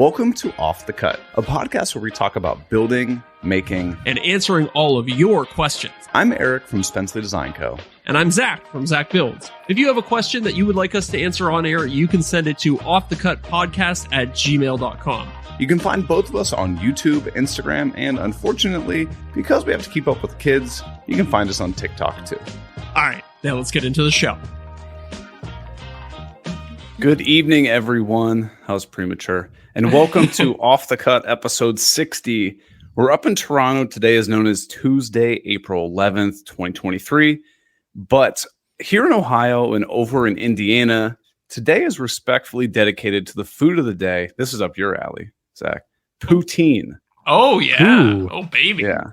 Welcome to Off the Cut, a podcast where we talk about building, making, and answering all of your questions. I'm Eric from Spenceley Design Co. And I'm Zach from Zach Builds. If you have a question that you would like us to answer on air, you can send it to offthecutpodcast@gmail.com. You can find both of us on YouTube, Instagram, and unfortunately, because we have to keep up with kids, you can find us on TikTok too. All right, now let's get into the show. Good evening, everyone. That was premature. And welcome to Off the Cut, episode 60. We're up in Toronto. Today is known as Tuesday, April 11th, 2023. But here in Ohio and over in Indiana, today is respectfully dedicated to the food of the day. This is up your alley, Zach. Poutine. Oh, yeah. Ooh. Oh, baby. Yeah.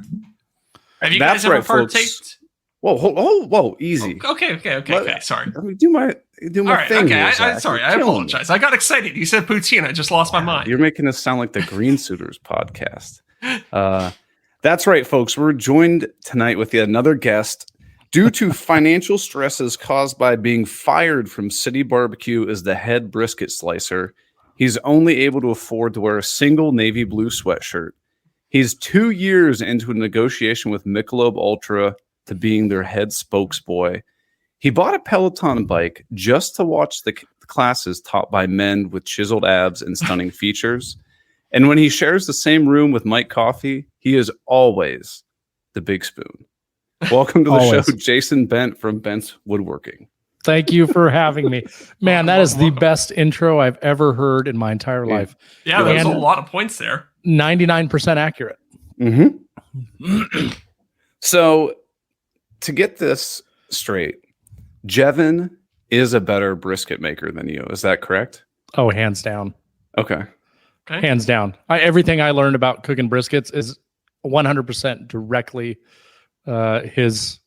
Have you That's guys ever right, folks. partaked? Whoa, easy. Okay. Sorry. Let me do my All right, thing. okay. Here, I Zach. sorry. You're I killing me. apologize. I got excited. You said poutine. I just lost my mind. You're making this sound like the Green Suiters podcast. That's right, folks. We're joined tonight with yet another guest. Due to financial stresses caused by being fired from City Barbecue as the head brisket slicer, he's only able to afford to wear a single navy blue sweatshirt. He's 2 years into a negotiation with Michelob Ultra to being their head spokesboy. He bought a Peloton bike just to watch the classes taught by men with chiseled abs and stunning features. And when he shares the same room with Mike Coffey, he is always the big spoon. Welcome to the show, Jason Bent from Bent's Woodworking. Thank you for having me. Man, that is the best intro I've ever heard in my entire life. Yeah, there's a lot of points there. 99% accurate. Mm-hmm. So, to get this straight, Jevin is a better brisket maker than you. Is that correct? Oh, hands down. Okay. Hands down. Everything I learned about cooking briskets is 100% directly his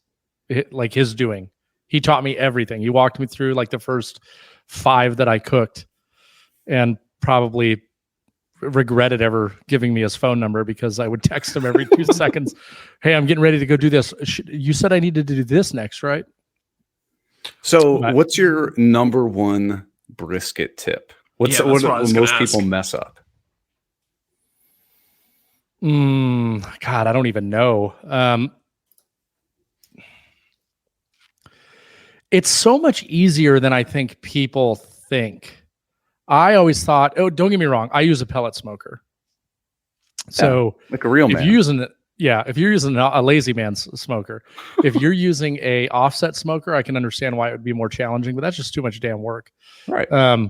doing. He taught me everything. He walked me through like the first 5 that I cooked, and probably regretted ever giving me his phone number because I would text him every 2 seconds. Hey, I'm getting ready to go do this. You said I needed to do this next, right? So what's your number one brisket tip? What most people mess up? God, I don't even know. It's so much easier than I think people think. I always thought, don't get me wrong, I use a pellet smoker. So like a real man. If you're using a lazy man's smoker, if you're using a offset smoker, I can understand why it would be more challenging, but that's just too much damn work. Right. I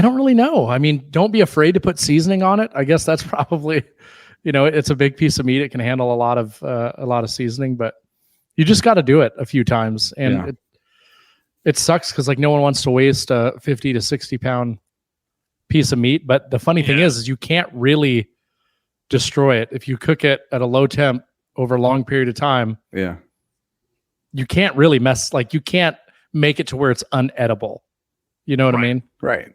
don't really know. I mean, don't be afraid to put seasoning on it. I guess that's probably, it's a big piece of meat. It can handle a lot of seasoning, but you just got to do it a few times. And it sucks because like no one wants to waste a 50 to 60 pound piece of meat. But the funny thing is you can't really destroy it. If you cook it at a low temp over a long period of time, you can't really you can't make it to where it's unedible. You know what I mean? Right.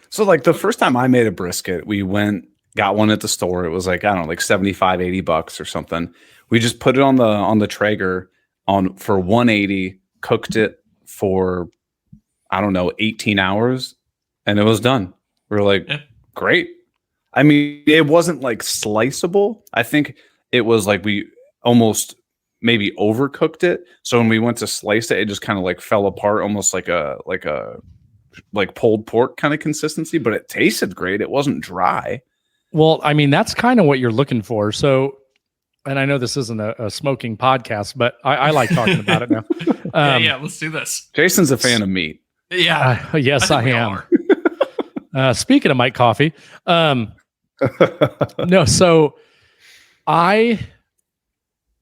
So like the first time I made a brisket, we got one at the store. It was like, I don't know, like $75-$80 or something. We just put it on the Traeger for 180, cooked it for, I don't know, 18 hours, and it was done. We were like, great. I mean, it wasn't like sliceable. I think it was like we almost maybe overcooked it. So when we went to slice it, it just kind of like fell apart, almost like a pulled pork kind of consistency, but it tasted great. It wasn't dry. Well, I mean, that's kind of what you're looking for. So, and I know this isn't a smoking podcast, but I like talking about it now. Let's do this. Jason's a fan of meat. Yeah. Yes, I am. Speaking of Mike Coffey, no, so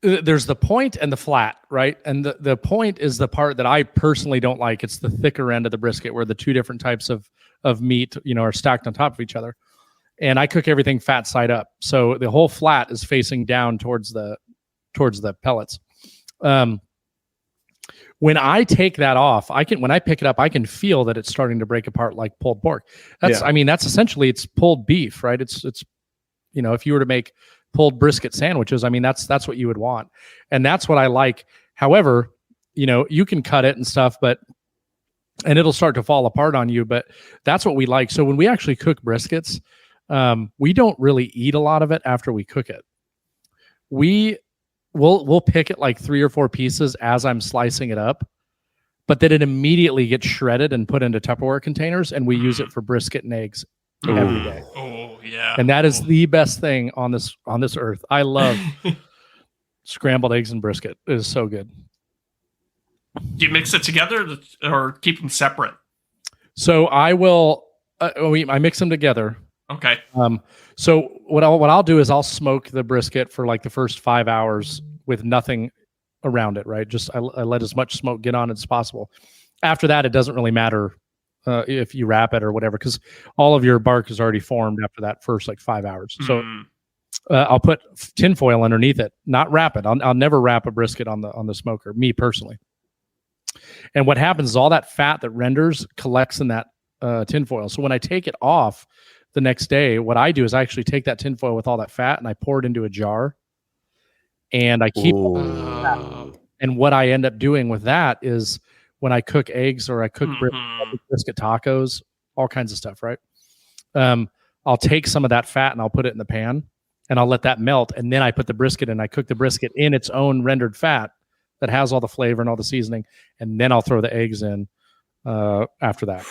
there's the point and the flat, right? And the point is the part that I personally don't like. It's the thicker end of the brisket where the 2 different types of meat, are stacked on top of each other. And I cook everything fat side up. So the whole flat is facing down towards the pellets. When I take that off, when I pick it up, I can feel that it's starting to break apart like pulled pork. That's essentially, it's pulled beef, right? It's if you were to make pulled brisket sandwiches, I mean, that's what you would want. And that's what I like. However, you can cut it and stuff, but and it'll start to fall apart on you. But that's what we like. So when we actually cook briskets, we don't really eat a lot of it after we cook it. We'll pick it like 3 or 4 pieces as I'm slicing it up, but then it immediately gets shredded and put into Tupperware containers, and we use it for brisket and eggs every day. Oh yeah. And that is the best thing on this earth. I love scrambled eggs and brisket. It is so good. Do you mix it together or keep them separate? So I will. I mix them together. Okay. So what I'll do is I'll smoke the brisket for like the first 5 hours with nothing around it. Right. Just I let as much smoke get on it as possible. After that, it doesn't really matter if you wrap it or whatever, because all of your bark is already formed after that first like 5 hours. So I'll put tinfoil underneath it, not wrap it. I'll never wrap a brisket on the smoker, me personally. And what happens is all that fat that renders collects in that tinfoil. So when I take it off the next day, what I do is I actually take that tinfoil with all that fat and I pour it into a jar, and I keep. And what I end up doing with that is when I cook eggs or I cook brisket tacos, all kinds of stuff, right? I'll take some of that fat and I'll put it in the pan and I'll let that melt. And then I put the brisket in. I cook the brisket in its own rendered fat that has all the flavor and all the seasoning. And then I'll throw the eggs in after that.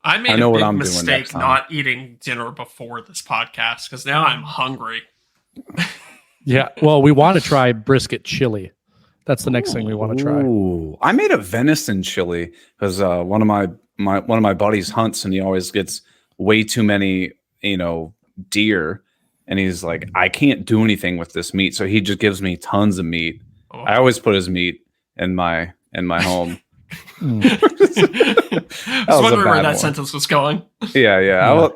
I made a big mistake not eating dinner before this podcast because now I'm hungry. Yeah. Well, we want to try brisket chili. That's the next thing we want to try. Ooh. I made a venison chili because one of my buddies hunts and he always gets way too many, deer. And he's like, I can't do anything with this meat. So he just gives me tons of meat. Oh. I always put his meat in my home. I was wondering where that sentence was going. Yeah.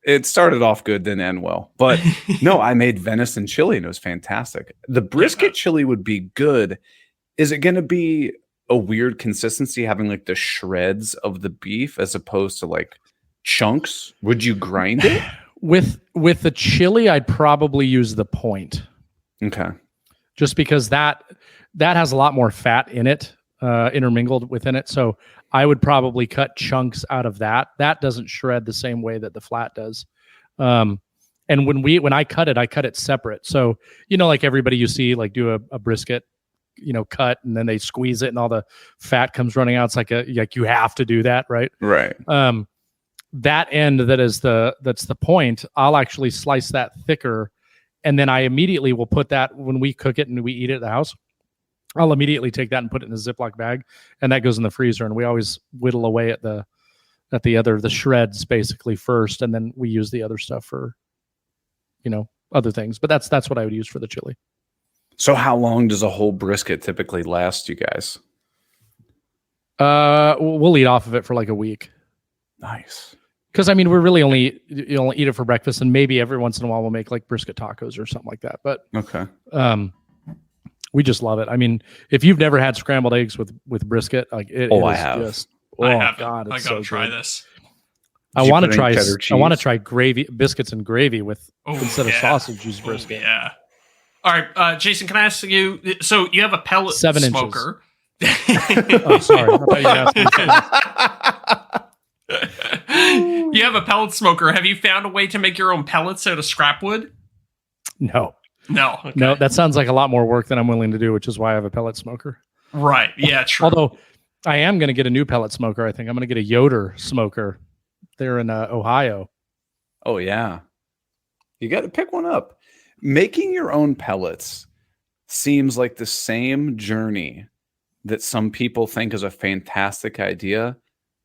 It started off good, didn't end well. But no, I made venison chili and it was fantastic. The brisket chili would be good. Is it going to be a weird consistency having like the shreds of the beef as opposed to like chunks? Would you grind it? With the chili, I'd probably use the point. Okay. Just because that has a lot more fat in it, intermingled within it. So I would probably cut chunks out of that. That doesn't shred the same way that the flat does. And when I cut it separate. So, like everybody you see like do a brisket, cut and then they squeeze it and all the fat comes running out. It's like you have to do that. Right. Right. That end that's the point. I'll actually slice that thicker. And then I immediately will put that when we cook it and we eat it at the house. I'll immediately take that and put it in a Ziploc bag, and that goes in the freezer. And we always whittle away at the shreds basically first, and then we use the other stuff for, other things. But that's what I would use for the chili. So how long does a whole brisket typically last you guys? We'll eat off of it for like a week. Nice. Because we're really only eat it for breakfast, and maybe every once in a while we'll make like brisket tacos or something like that. But okay. We just love it. If you've never had scrambled eggs with brisket, like I have. God, it's I gotta try this. I want to try gravy, biscuits and gravy instead of sausage, use brisket. Yeah. All right, Jason, can I ask you? So you have a pellet smoker. Oh, sorry. I thought you asked You have a pellet smoker. Have you found a way to make your own pellets out of scrap wood? No. Okay. No, that sounds like a lot more work than I'm willing to do, which is why I have a pellet smoker. Right. Yeah, true. Although I am going to get a new pellet smoker. I think I'm going to get a Yoder smoker. They're in Ohio. Oh, yeah. You got to pick one up. Making your own pellets seems like the same journey that some people think is a fantastic idea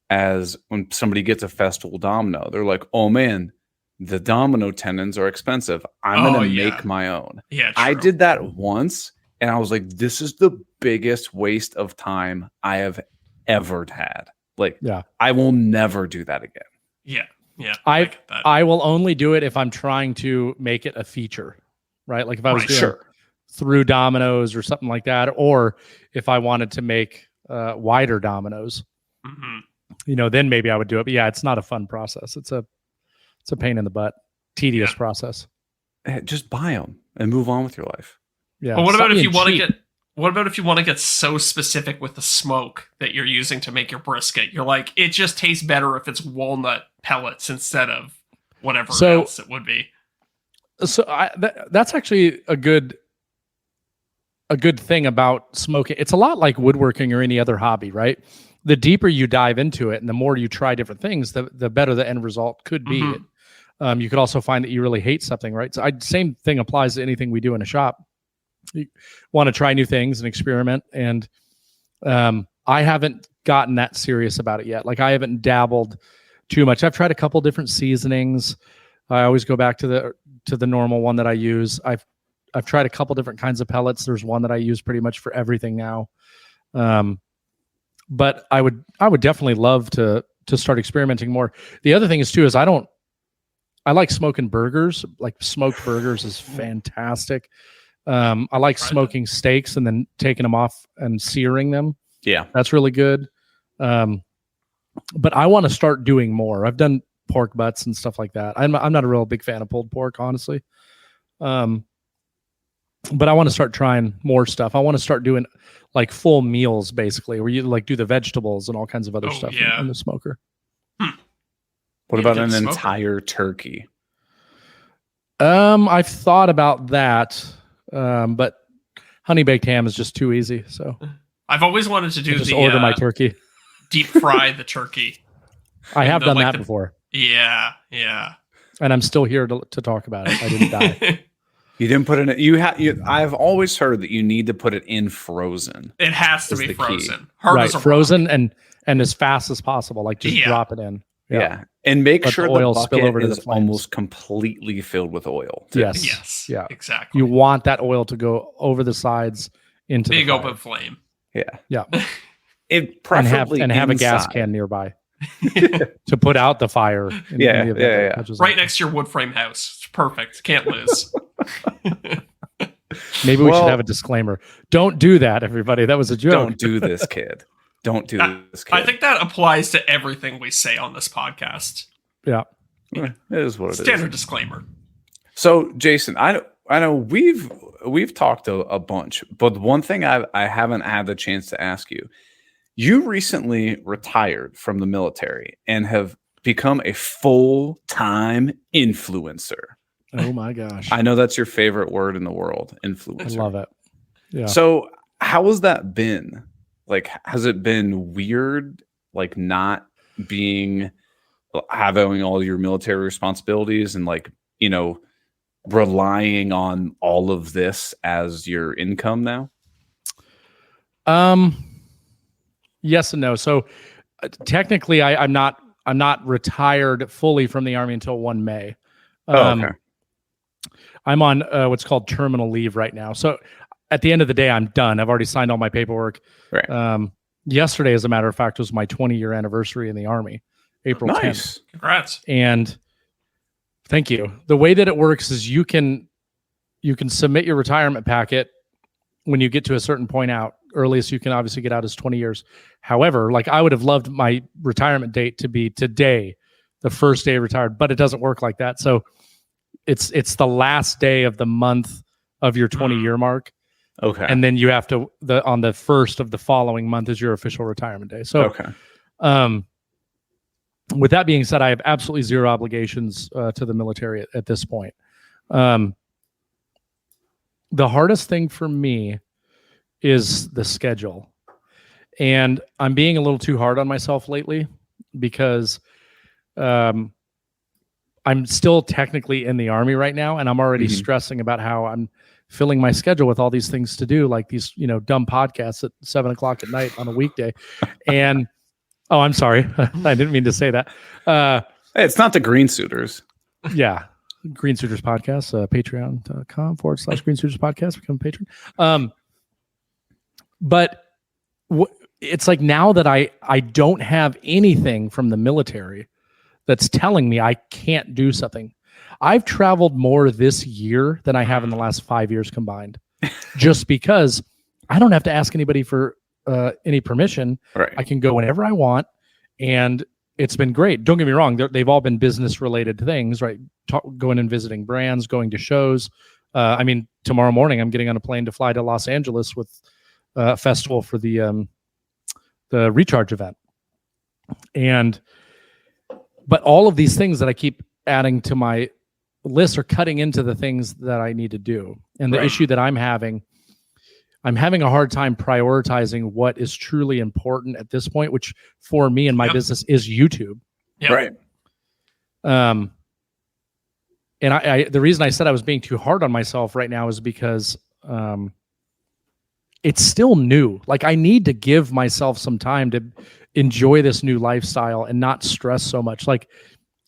as when somebody gets a Festool domino. They're like, oh, man, the domino tendons are expensive. I'm going to make my own. Yeah, true. I did that once, and I was like, this is the biggest waste of time I have ever had. Like, I will never do that again. Yeah. I will only do it if I'm trying to make it a feature, right? Like if I was doing through dominoes or something like that, or if I wanted to make wider dominoes, then maybe I would do it. But yeah, it's not a fun process. It's a pain in the butt, tedious process. Just buy them and move on with your life. Yeah. But what about if you want to get What about if you want to get so specific with the smoke that you're using to make your brisket? You're like, it just tastes better if it's walnut pellets instead of whatever else it would be. So that's actually a good thing about smoking. It's a lot like woodworking or any other hobby, right? The deeper you dive into it and the more you try different things, the better the end result could be. Mm-hmm. You could also find that you really hate something, right? So same thing applies to anything we do in a shop. You want to try new things and experiment. And I haven't gotten that serious about it yet. Like I haven't dabbled too much. I've tried a couple different seasonings. I always go back to the normal one that I use. I've tried a couple different kinds of pellets. There's one that I use pretty much for everything now. But I would definitely love to start experimenting more. The other thing is I like smoking burgers. Like smoked burgers is fantastic. I like smoking steaks and then taking them off and searing them. Yeah. That's really good. But I want to start doing more. I've done pork butts and stuff like that. I'm not a real big fan of pulled pork, honestly. But I want to start trying more stuff. I want to start doing like full meals, basically, where you like do the vegetables and all kinds of other stuff in the smoker. What about an entire turkey? I've thought about that, but honey baked ham is just too easy. So I've always wanted to do order my turkey, deep fry the turkey. I have done that before. Yeah. And I'm still here to talk about it. I didn't die. You didn't put it in. I've always heard that you need to put it in frozen. It has to be frozen. Right, frozen and as fast as possible. Like just drop it in. Yeah. And make sure the oil spill over to the flames. Almost completely filled with oil. Too. Yes. Yeah. Exactly. You want that oil to go over the sides into big open flame. Yeah. Yeah. It preferably and have a gas can nearby to put out the fire. Yeah. Right next to your wood frame house. It's perfect. Can't lose. Maybe we should have a disclaimer. Don't do that, everybody. That was a joke. Don't do this, kid. Don't do this, kid. I think that applies to everything we say on this podcast. Yeah. It is what it is. Standard disclaimer. So, Jason, I know we've talked a bunch, but one thing I haven't had the chance to ask you. You recently retired from the military and have become a full-time influencer. Oh my gosh. I know that's your favorite word in the world, influencer. I love it. Yeah. So how has that been? Like, has it been weird, like not having all your military responsibilities and like, you know, relying on all of this as your income now? Yes and no. So technically I'm not retired fully from the Army until 1 May. Okay. I'm on what's called terminal leave right now. So at the end of the day, I'm done. I've already signed all my paperwork. Right. Yesterday, as a matter of fact, was my 20-year anniversary in the Army, April 10th. Congrats. And thank you. The way that it works is you can submit your retirement packet when you get to a certain point out. Earliest you can obviously get out is 20 years. However, like I would have loved my retirement date to be today, the first day retired, but it doesn't work like that. So it's the last day of the month of your 20-year mark. Okay. And then you have to on the first of the following month is your official retirement day. So with that being said, I have absolutely zero obligations to the military at this point. The hardest thing for me is the schedule. And I'm being a little too hard on myself lately because I'm still technically in the Army right now, and I'm already stressing about how I'm filling my schedule with all these things to do, like these, dumb podcasts at 7:00 at night on a weekday. And I'm sorry, I didn't mean to say that. Hey, it's not the Green Suiters. Yeah, Green Suiters podcast, patreon.com/Green Suiters podcast. Become a patron. But it's like now that I don't have anything from the military that's telling me I can't do something. I've traveled more this year than I have in the last 5 years combined, just because I don't have to ask anybody for any permission. Right. I can go whenever I want, and it's been great. Don't get me wrong; they've all been business-related things, right? Going and visiting brands, going to shows. Tomorrow morning I'm getting on a plane to fly to Los Angeles with festival for the recharge event. But all of these things that I keep adding to my list are cutting into the things that I need to do. And the issue that I'm having a hard time prioritizing what is truly important at this point, which for me and my business is YouTube. Yep. Right. And I the reason I said I was being too hard on myself right now is because it's still new. Like, I need to give myself some time to enjoy this new lifestyle and not stress so much. Like,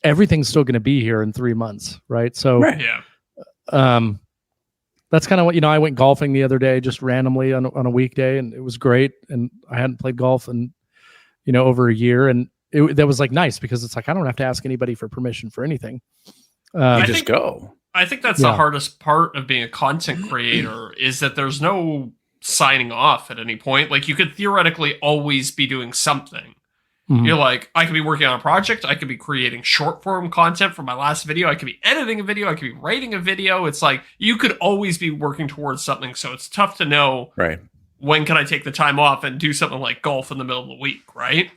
everything's still going to be here in 3 months. Right. So, that's kind of what, I went golfing the other day, just randomly on a weekday, and it was great. And I hadn't played golf in, over a year. And that was like nice, because it's like, I don't have to ask anybody for permission for anything. You just go. I think that's the hardest part of being a content creator is that there's no signing off at any point. Like, you could theoretically always be doing something. Mm-hmm. You're like, I could be working on a project. I could be creating short form content for my last video. I could be editing a video. I could be writing a video. It's like, you could always be working towards something. So it's tough to know, when can I take the time off and do something like golf in the middle of the week, right?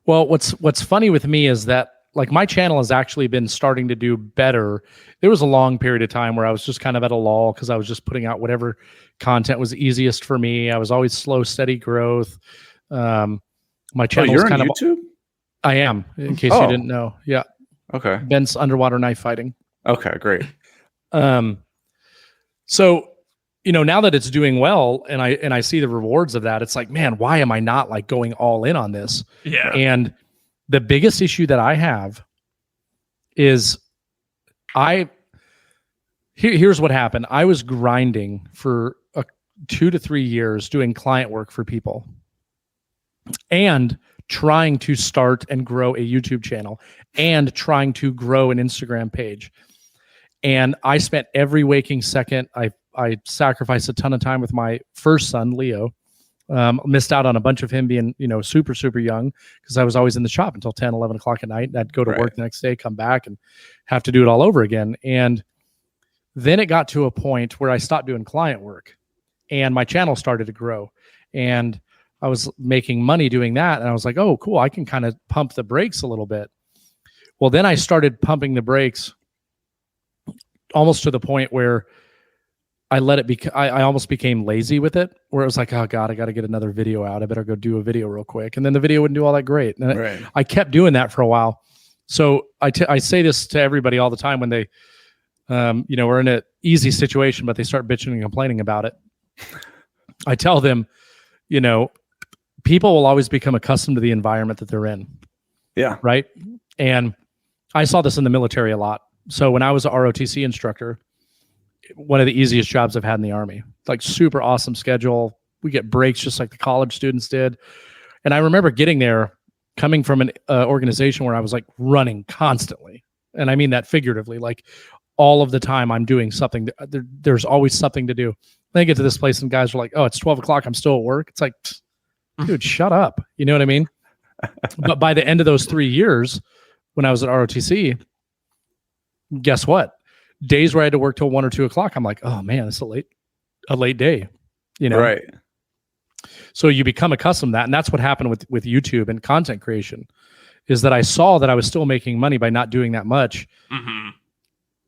Well, what's funny with me is that, like, my channel has actually been starting to do better. There was a long period of time where I was just kind of at a lull because I was just putting out whatever content was easiest for me. I was always slow, steady growth. My channel is kind of YouTube. I am, in case you didn't know. Yeah. Okay. Ben's underwater knife fighting. Okay, great. So, now that it's doing well, and I see the rewards of that, it's like, man, why am I not like going all in on this? Yeah. And the biggest issue that I have is here's what happened. I was grinding for 2 to 3 years doing client work for people and trying to start and grow a YouTube channel and trying to grow an Instagram page. And I spent every waking second. I sacrificed a ton of time with my first son, Leo. Missed out on a bunch of him being, super, super young, because I was always in the shop until 10, 11 o'clock at night. And I'd go to work the next day, come back, and have to do it all over again. And then it got to a point where I stopped doing client work and my channel started to grow. And I was making money doing that. And I was like, oh, cool, I can kind of pump the brakes a little bit. Well, then I started pumping the brakes almost to the point where I let it I almost became lazy with it, where it was like, oh God, I got to get another video out. I better go do a video real quick. And then the video wouldn't do all that great. And I kept doing that for a while. So I say this to everybody all the time when they, we're in an easy situation, but they start bitching and complaining about it. I tell them, people will always become accustomed to the environment that they're in. Yeah. Right. And I saw this in the military a lot. So when I was an ROTC instructor, one of the easiest jobs I've had in the Army, like super awesome schedule. We get breaks just like the college students did. And I remember getting there, coming from an organization where I was like running constantly. And I mean that figuratively, like all of the time I'm doing something. There's always something to do. Then I get to this place and guys are like, oh, it's 12 o'clock. I'm still at work. It's like, dude, shut up. You know what I mean? But by the end of those 3 years, when I was at ROTC, guess what? Days where I had to work till 1 or 2 o'clock, I'm like, oh man, it's a late day, Right. So you become accustomed to that. And that's what happened with YouTube and content creation, is that I saw that I was still making money by not doing that much. Mm-hmm.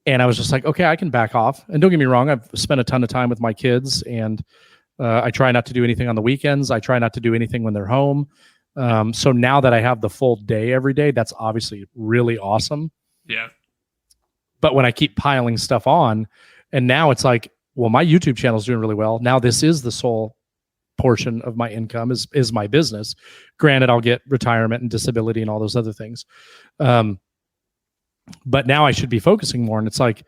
And I was just like, okay, I can back off. And don't get me wrong, I've spent a ton of time with my kids, and I try not to do anything on the weekends. I try not to do anything when they're home. So now that I have the full day every day, that's obviously really awesome. Yeah. But when I keep piling stuff on, and now it's like, well, my YouTube channel is doing really well. Now this is the sole portion of my income is my business. Granted, I'll get retirement and disability and all those other things. But now I should be focusing more. And it's like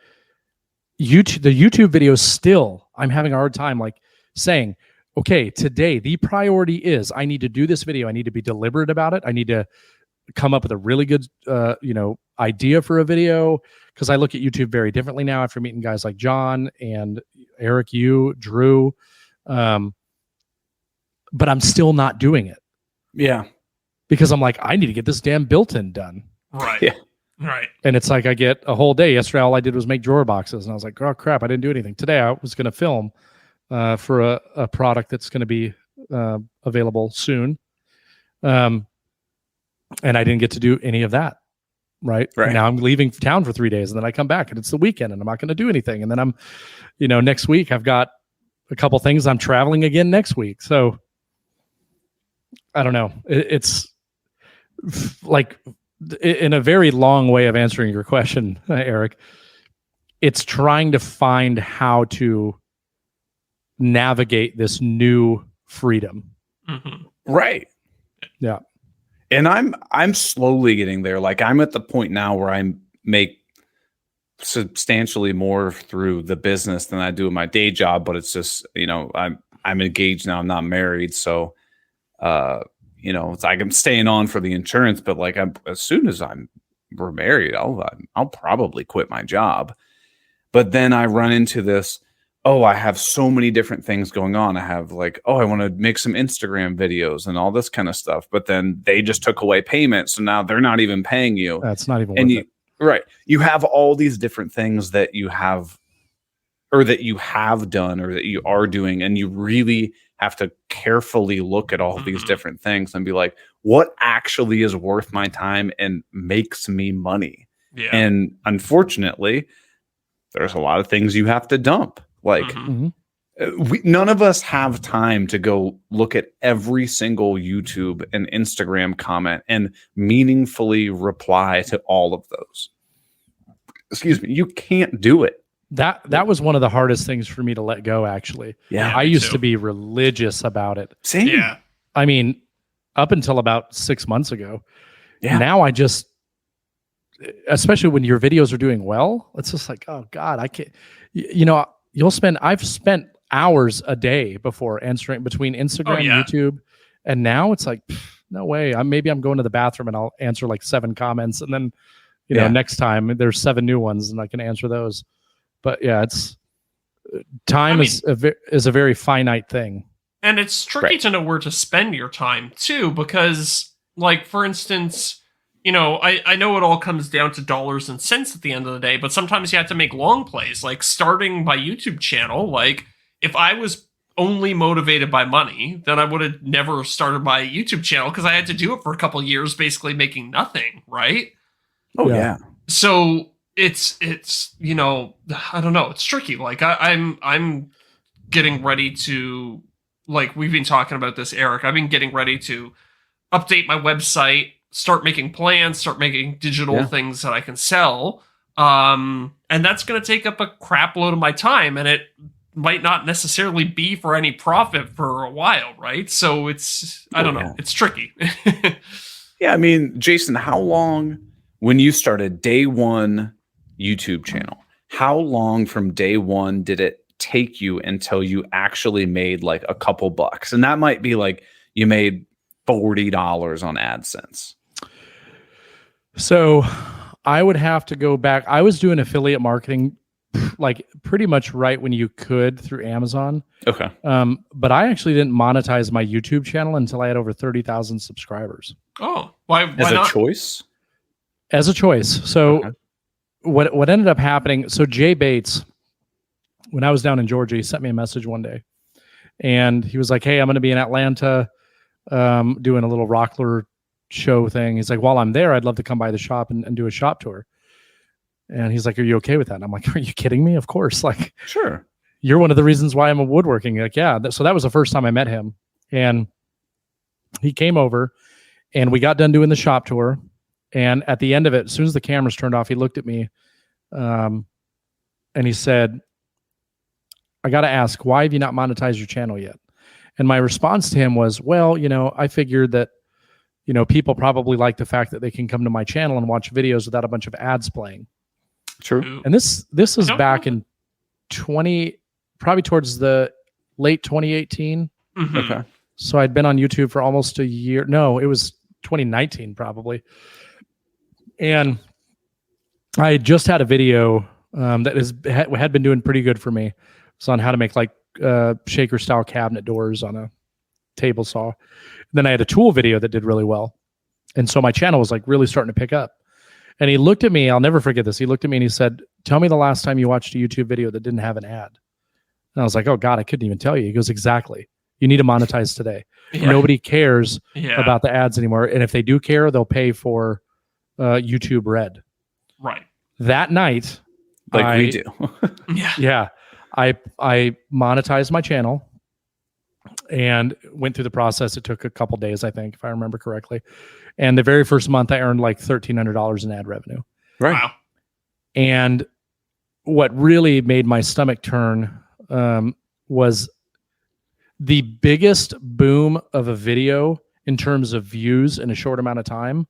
the YouTube videos still, I'm having a hard time like saying, okay, today the priority is I need to do this video. I need to be deliberate about it. I need to come up with a really good, idea for a video. Cause I look at YouTube very differently now after meeting guys like John and Eric, Drew. But I'm still not doing it. Yeah. Because I'm like, I need to get this damn built-in done. Right. Yeah. Right. And it's like I get a whole day. Yesterday, all I did was make drawer boxes. And I was like, oh, crap, I didn't do anything. Today, I was going to film for a product that's going to be available soon. And I didn't get to do any of that. Right. Now I'm leaving town for 3 days, and then I come back and it's the weekend and I'm not going to do anything. And then I'm, next week I've got a couple things. I'm traveling again next week. So I don't know. It's like, in a very long way of answering your question, Eric, it's trying to find how to navigate this new freedom. Mm-hmm. Right. Yeah. And I'm slowly getting there. Like, I'm at the point now where I make substantially more through the business than I do in my day job, but it's just, I'm engaged now. I'm not married. So, it's like I'm staying on for the insurance, but like as soon as we're married, I'll probably quit my job. But then I run into this, I have so many different things going on. I have like, I want to make some Instagram videos and all this kind of stuff. But then they just took away payment. So now they're not even paying you. That's not even worth it. Right. You have all these different things that you have, or that you have done, or that you are doing. And you really have to carefully look at all these different things and be like, what actually is worth my time and makes me money? Yeah. And unfortunately, there's a lot of things you have to dump. Like, none of us have time to go look at every single YouTube and Instagram comment and meaningfully reply to all of those. Excuse me. You can't do it. That was one of the hardest things for me to let go, actually. Yeah, I used to be religious about it. Same. Yeah. I mean, up until about 6 months ago. Yeah. Now I just, especially when your videos are doing well, it's just like, oh God, I can't, I've spent hours a day before answering between Instagram, YouTube, and now it's like, no way. Maybe I'm going to the bathroom and I'll answer like 7 comments, and then, next time there's 7 new ones and I can answer those. But yeah, it's time is a very finite thing. And it's tricky to know where to spend your time too, because like, for instance, I know it all comes down to dollars and cents at the end of the day, but sometimes you have to make long plays, like starting my YouTube channel. Like, if I was only motivated by money, then I would have never started my YouTube channel, because I had to do it for a couple of years, basically making nothing. Right. Oh yeah. So it's I don't know. It's tricky. Like I'm getting ready to, like, we've been talking about this, Eric. I've been getting ready to update my website, start making plans, start making digital things that I can sell. And that's going to take up a crap load of my time, and it might not necessarily be for any profit for a while. Right. So it's, I don't know. It's tricky. Yeah. I mean, Jason, how long, when you started day one YouTube channel, how long from day one did it take you until you actually made like a couple bucks? And that might be like you made $40 on AdSense. So I would have to go back. I was doing affiliate marketing like pretty much right when you could through Amazon. Okay. But I actually didn't monetize my YouTube channel until I had over 30,000 subscribers. Oh, why As not? a choice? As a choice. So what ended up happening, so Jay Bates, when I was down in Georgia, he sent me a message one day, and he was like, hey, I'm going to be in Atlanta doing a little Rockler show thing. He's like, while I'm there, I'd love to come by the shop and do a shop tour. And he's like, are you okay with that? And I'm like, are you kidding me? Of course. Like, sure. You're one of the reasons why I'm a woodworking. Like, yeah. So that was the first time I met him. And he came over and we got done doing the shop tour. And at the end of it, as soon as the cameras turned off, he looked at me and he said, I got to ask, why have you not monetized your channel yet? And my response to him was, well, I figured that, people probably like the fact that they can come to my channel and watch videos without a bunch of ads playing. True. And this is back in probably towards the late 2018. Mm-hmm. Okay. So I'd been on YouTube for almost a year. No, it was 2019 probably. And I just had a video that had been doing pretty good for me. It's on how to make like shaker style cabinet doors on a table saw. Then I had a tool video that did really well. And so my channel was like really starting to pick up. And he looked at me, I'll never forget this. He looked at me and he said, tell me the last time you watched a YouTube video that didn't have an ad. And I was like, oh God, I couldn't even tell you. He goes, exactly. You need to monetize today. Yeah. Nobody cares Yeah. about the ads anymore. And if they do care, they'll pay for YouTube Red. Right. That night, Like we do. Yeah. I monetized my channel and went through the process. It took a couple days, I think, if I remember correctly. And the very first month, I earned like $1,300 in ad revenue. Right. Wow. And what really made my stomach turn was the biggest boom of a video in terms of views in a short amount of time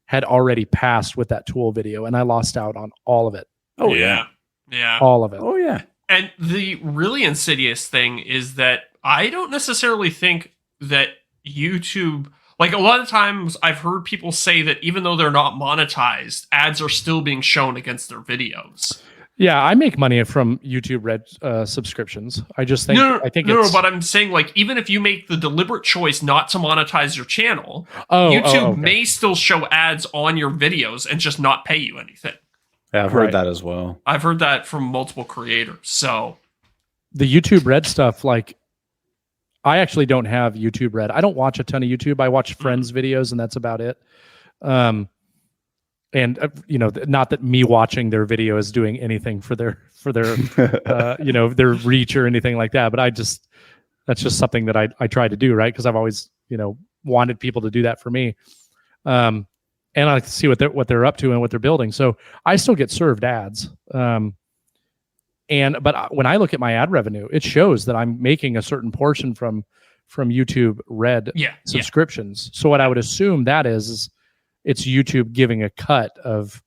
had already passed with that tool video, and I lost out on all of it. Oh yeah. Yeah. All of it. Oh yeah. And the really insidious thing is that I don't necessarily think that YouTube, like a lot of times I've heard people say that even though they're not monetized, ads are still being shown against their videos. Yeah, I make money from YouTube Red subscriptions. I just think No, I think no, it's but I'm saying like even if you make the deliberate choice not to monetize your channel, YouTube YouTube may still show ads on your videos and just not pay you anything. Yeah, I've heard Right. that as well. I've heard that from multiple creators. So the YouTube Red stuff. Like, I actually don't have YouTube Red. I don't watch a ton of YouTube. I watch friends' videos, and that's about it. And not that me watching their video is doing anything for their their reach or anything like that. But that's just something that I try to do, right? Because I've always wanted people to do that for me. And I like to see what they're up to and what they're building. So I still get served ads. But when I look at my ad revenue, it shows that I'm making a certain portion from YouTube Red subscriptions. So what I would assume that is it's YouTube giving a cut of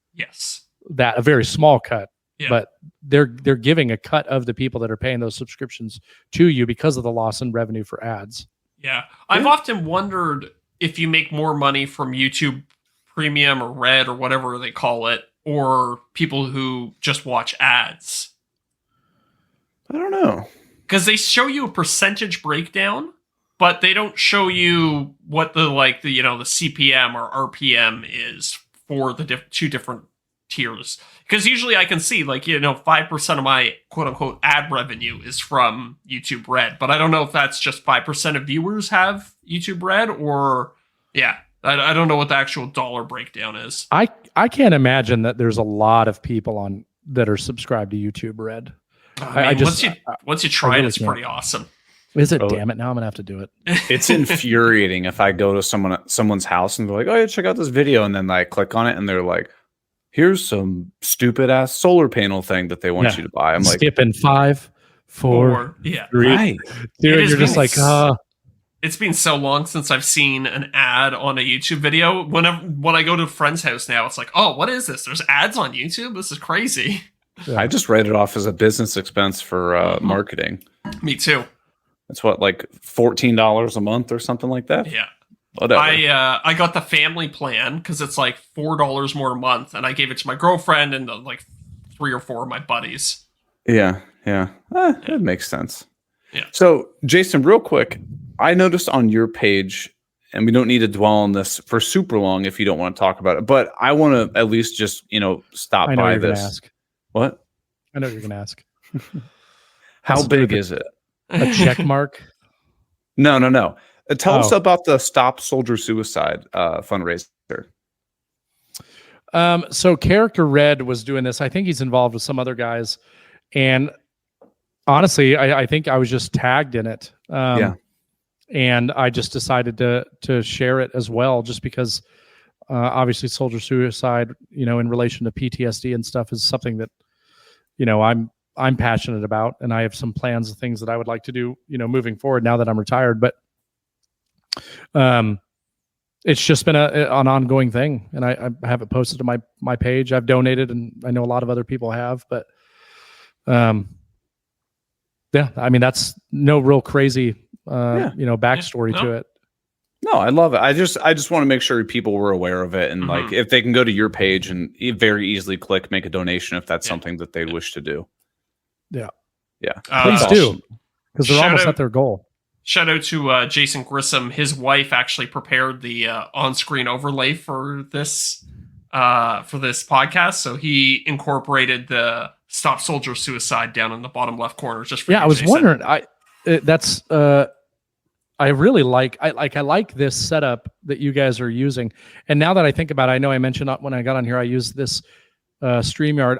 that, a very small cut, but they're giving a cut of the people that are paying those subscriptions to you because of the loss in revenue for ads. Yeah. I've often wondered if you make more money from YouTube Premium or Red or whatever they call it, or people who just watch ads. I don't know. Because they show you a percentage breakdown, but they don't show you what the CPM or RPM is for the two different tiers. Because usually I can see 5% of my quote unquote ad revenue is from YouTube Red, but I don't know if that's just 5% of viewers have YouTube Red or I don't know what the actual dollar breakdown is. I can't imagine that there's a lot of people that are subscribed to YouTube Red. Once you try really it's can't. pretty awesome. Is it? Damn it! Now I'm gonna have to do it. It's infuriating if I go to someone's house and they're like, "Oh, yeah, check out this video," and then I click on it and they're like, "Here's some stupid ass solar panel thing that they want you to buy." I'm like, skipping 5, 4, 3. right, Dude, you're just like, It's been so long since I've seen an ad on a YouTube video. When I go to a friend's house now, it's like, oh, what is this? There's ads on YouTube? This is crazy. Yeah. I just write it off as a business expense for marketing. Me too. It's what, like $14 a month or something like that? Yeah. Whatever. I got the family plan because it's like $4 more a month, and I gave it to my girlfriend and like 3 or 4 of my buddies. Yeah. That makes sense. Yeah. So, Jason, real quick, I noticed on your page, and we don't need to dwell on this for super long if you don't want to talk about it, but I want to at least just, stop I know by you're this. gonna ask. What? I know what you're gonna ask. How big is it? A check mark? No. Tell us about the Stop Soldier Suicide fundraiser. So Character Red was doing this. I think he's involved with some other guys. And honestly, I think I was just tagged in it. And I just decided to share it as well, just because obviously soldier suicide, in relation to PTSD and stuff is something that, I'm passionate about, and I have some plans of things that I would like to do, moving forward now that I'm retired. But it's just been an ongoing thing, and I have it posted to my page. I've donated, and I know a lot of other people have, but I mean, that's no real crazy backstory to it. No, I love it. I just want to make sure people were aware of it, and like if they can go to your page and very easily click make a donation if that's something that they wish to do. Yeah. Please do, because they're almost at their goal. Shout out to Jason Grissom. His wife actually prepared the on-screen overlay for this for this podcast, so he incorporated the "Stop Soldier Suicide" down in the bottom left corner. Just for Yeah, you, I was Jason. wondering. I really like this setup that you guys are using. And now that I think about it, I know I mentioned when I got on here, I used this StreamYard.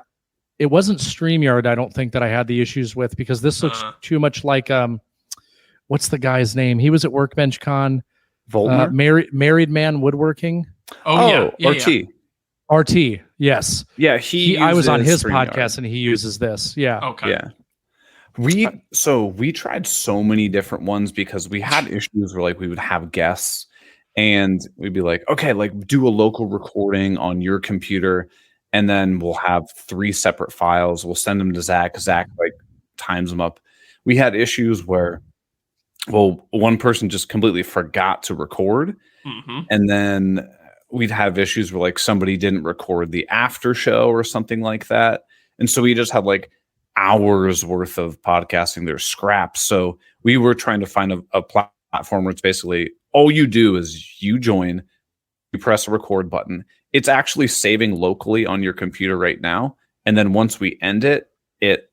It wasn't StreamYard, I don't think, that I had the issues with, because this looks too much like what's the guy's name? He was at Workbench Con. Voltner? Married Man Woodworking. Oh, yeah, RT. yeah. RT, yes. Yeah, I was on his StreamYard. podcast and he uses this. Yeah. Okay. Yeah. We tried so many different ones because we had issues where like we would have guests and we'd be like, okay, like do a local recording on your computer, and then we'll have 3 separate files. We'll send them to Zach. Zach like times them up. We had issues where, well, one person just completely forgot to record, and then we'd have issues where like somebody didn't record the after show or something like that, and so we just had like hours worth of podcasting. There's scraps. So we were trying to find a platform where it's basically all you do is you join, you press a record button. It's actually saving locally on your computer right now. And then once we end it, it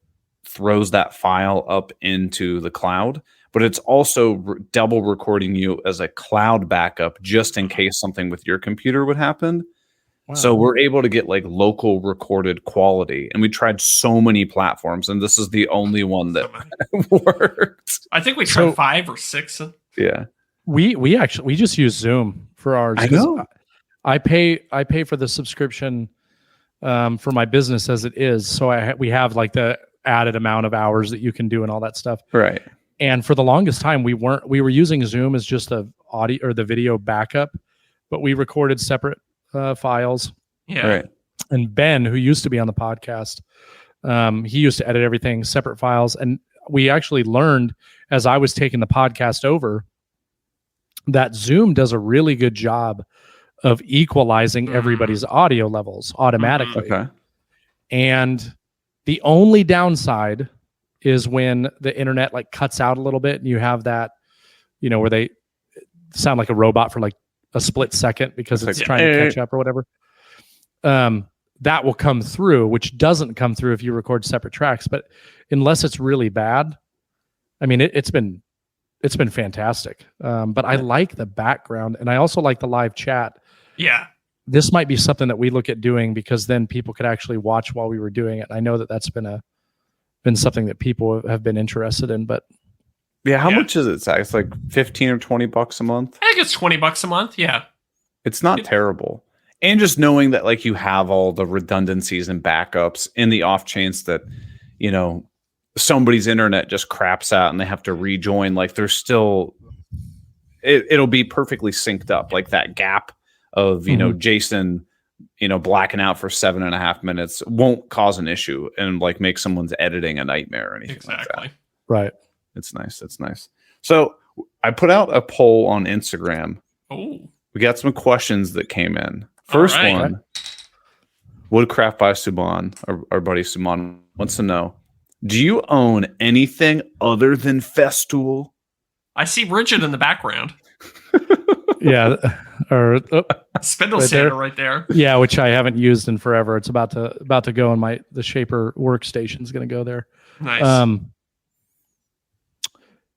throws that file up into the cloud, but it's also double recording you as a cloud backup just in case something with your computer would happen. Wow. So we're able to get like local recorded quality, and we tried so many platforms, and this is the only one that worked. I think we tried 5 or 6. Yeah, we just use Zoom for ours. I know. I pay for the subscription for my business as it is, so we have like the added amount of hours that you can do and all that stuff. Right. And for the longest time, we were using Zoom as just the audio or the video backup, but we recorded separate files. Yeah. Right. And Ben, who used to be on the podcast, he used to edit everything separate files. And we actually learned as I was taking the podcast over that Zoom does a really good job of equalizing everybody's audio levels automatically. Okay. And the only downside is when the internet like cuts out a little bit and you have that, where they sound like a robot for like a split second because it's trying to catch up or whatever. That will come through, which doesn't come through if you record separate tracks. But unless it's really bad, I mean, it's been fantastic. But I like the background, and I also like the live chat. Yeah. This might be something that we look at doing, because then people could actually watch while we were doing it. And I know that that's been something that people have been interested in, but yeah, how much is it, Zach? It's like $15 or $20 a month. I think it's $20 a month. Yeah, it's not terrible. And just knowing that like you have all the redundancies and backups in the off chance that somebody's internet just craps out and they have to rejoin. Like there's still, it'll be perfectly synced up. Like that gap of Jason, blacking out for 7.5 minutes won't cause an issue and like make someone's editing a nightmare or anything like that. Right. It's nice. It's nice. So I put out a poll on Instagram. Oh, we got some questions that came in. First one, Woodcraft by Suman, our buddy Suman wants to know, do you own anything other than Festool? I see Rigid in the background. Yeah. Or Spindle sander right there. Yeah, which I haven't used in forever. It's about to go in the Shaper workstation is going to go there. Nice.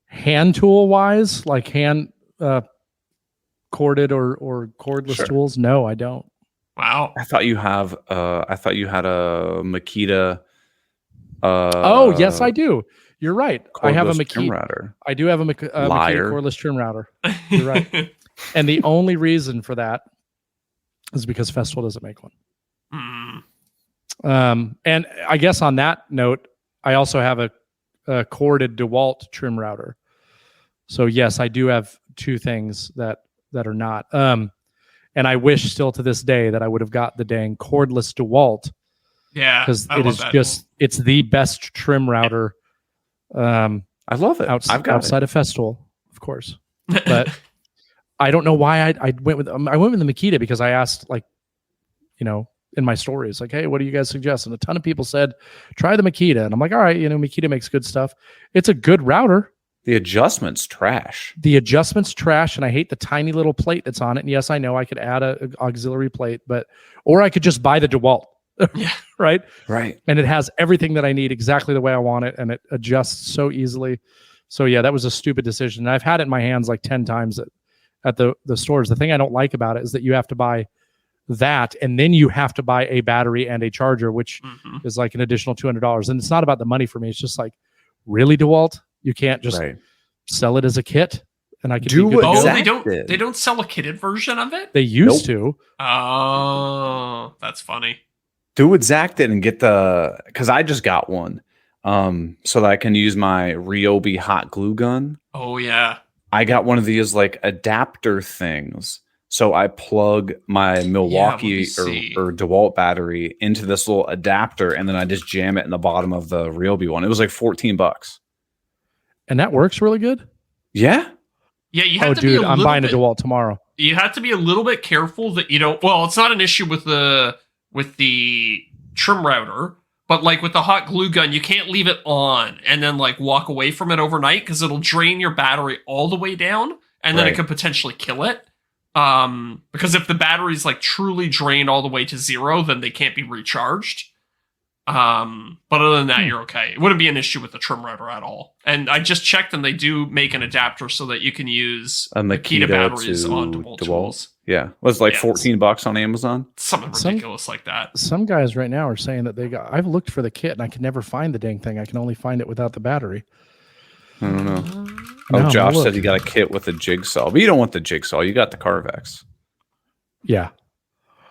Hand tool wise, like hand corded or cordless tools, no, I don't. Wow. I thought you had a Makita. Oh yes, I do. You're right. I have a Makita trim router. I do have a Makita cordless trim router. You're right. And the only reason for that is because Festool doesn't make one. And I guess on that note, I also have a corded DeWalt trim router. So yes, I do have 2 things that are not. And I wish still to this day that I would have got the dang cordless DeWalt. Yeah, because it is just it's the best trim router. I love it. Outside of Festool, of course, but I don't know why I went with the Makita, because I asked in my stories, like, hey, what do you guys suggest? And a ton of people said, try the Makita. And I'm like, all right, Makita makes good stuff. It's a good router. The adjustment's trash. The adjustment's trash, and I hate the tiny little plate that's on it. And yes, I know I could add a auxiliary plate, or I could just buy the DeWalt. Yeah. Right. Right. And it has everything that I need exactly the way I want it, and it adjusts so easily. So yeah, that was a stupid decision. And I've had it in my hands like 10 times at the stores. The thing I don't like about it is that you have to buy that, and then you have to buy a battery and a charger, which is like an additional $200. And it's not about the money for me. It's just like, really, DeWalt? You can't just sell it as a kit, and I can Do be good what to go? Zach They don't sell a kitted version of it. They used to. Oh, that's funny. Do what Zach did and get because I just got one, so that I can use my Ryobi hot glue gun. Oh yeah. I got one of these like adapter things. So I plug my Milwaukee or DeWalt battery into this little adapter, and then I just jam it in the bottom of the Ryobi one. It was like $14. And that works really good? Yeah. Yeah, you have to be I'm buying a DeWalt tomorrow. You have to be a little bit careful that you don't. Well, it's not an issue with the trim router, but like with the hot glue gun, you can't leave it on and then like walk away from it overnight because it'll drain your battery all the way down, and then it could potentially kill it. Because if the battery's like truly drained all the way to zero, then they can't be recharged. But other than that, you're okay. It wouldn't be an issue with the trim router at all. And I just checked, and they do make an adapter so that you can use a Makita batteries on DeWalt tools. Yeah, it was like $14 on Amazon. Something ridiculous like that. Some guys right now are saying that I've looked for the kit and I can never find the dang thing. I can only find it without the battery. I don't know. Josh said he got a kit with a jigsaw, but you don't want the jigsaw. You got the Carvex. Yeah.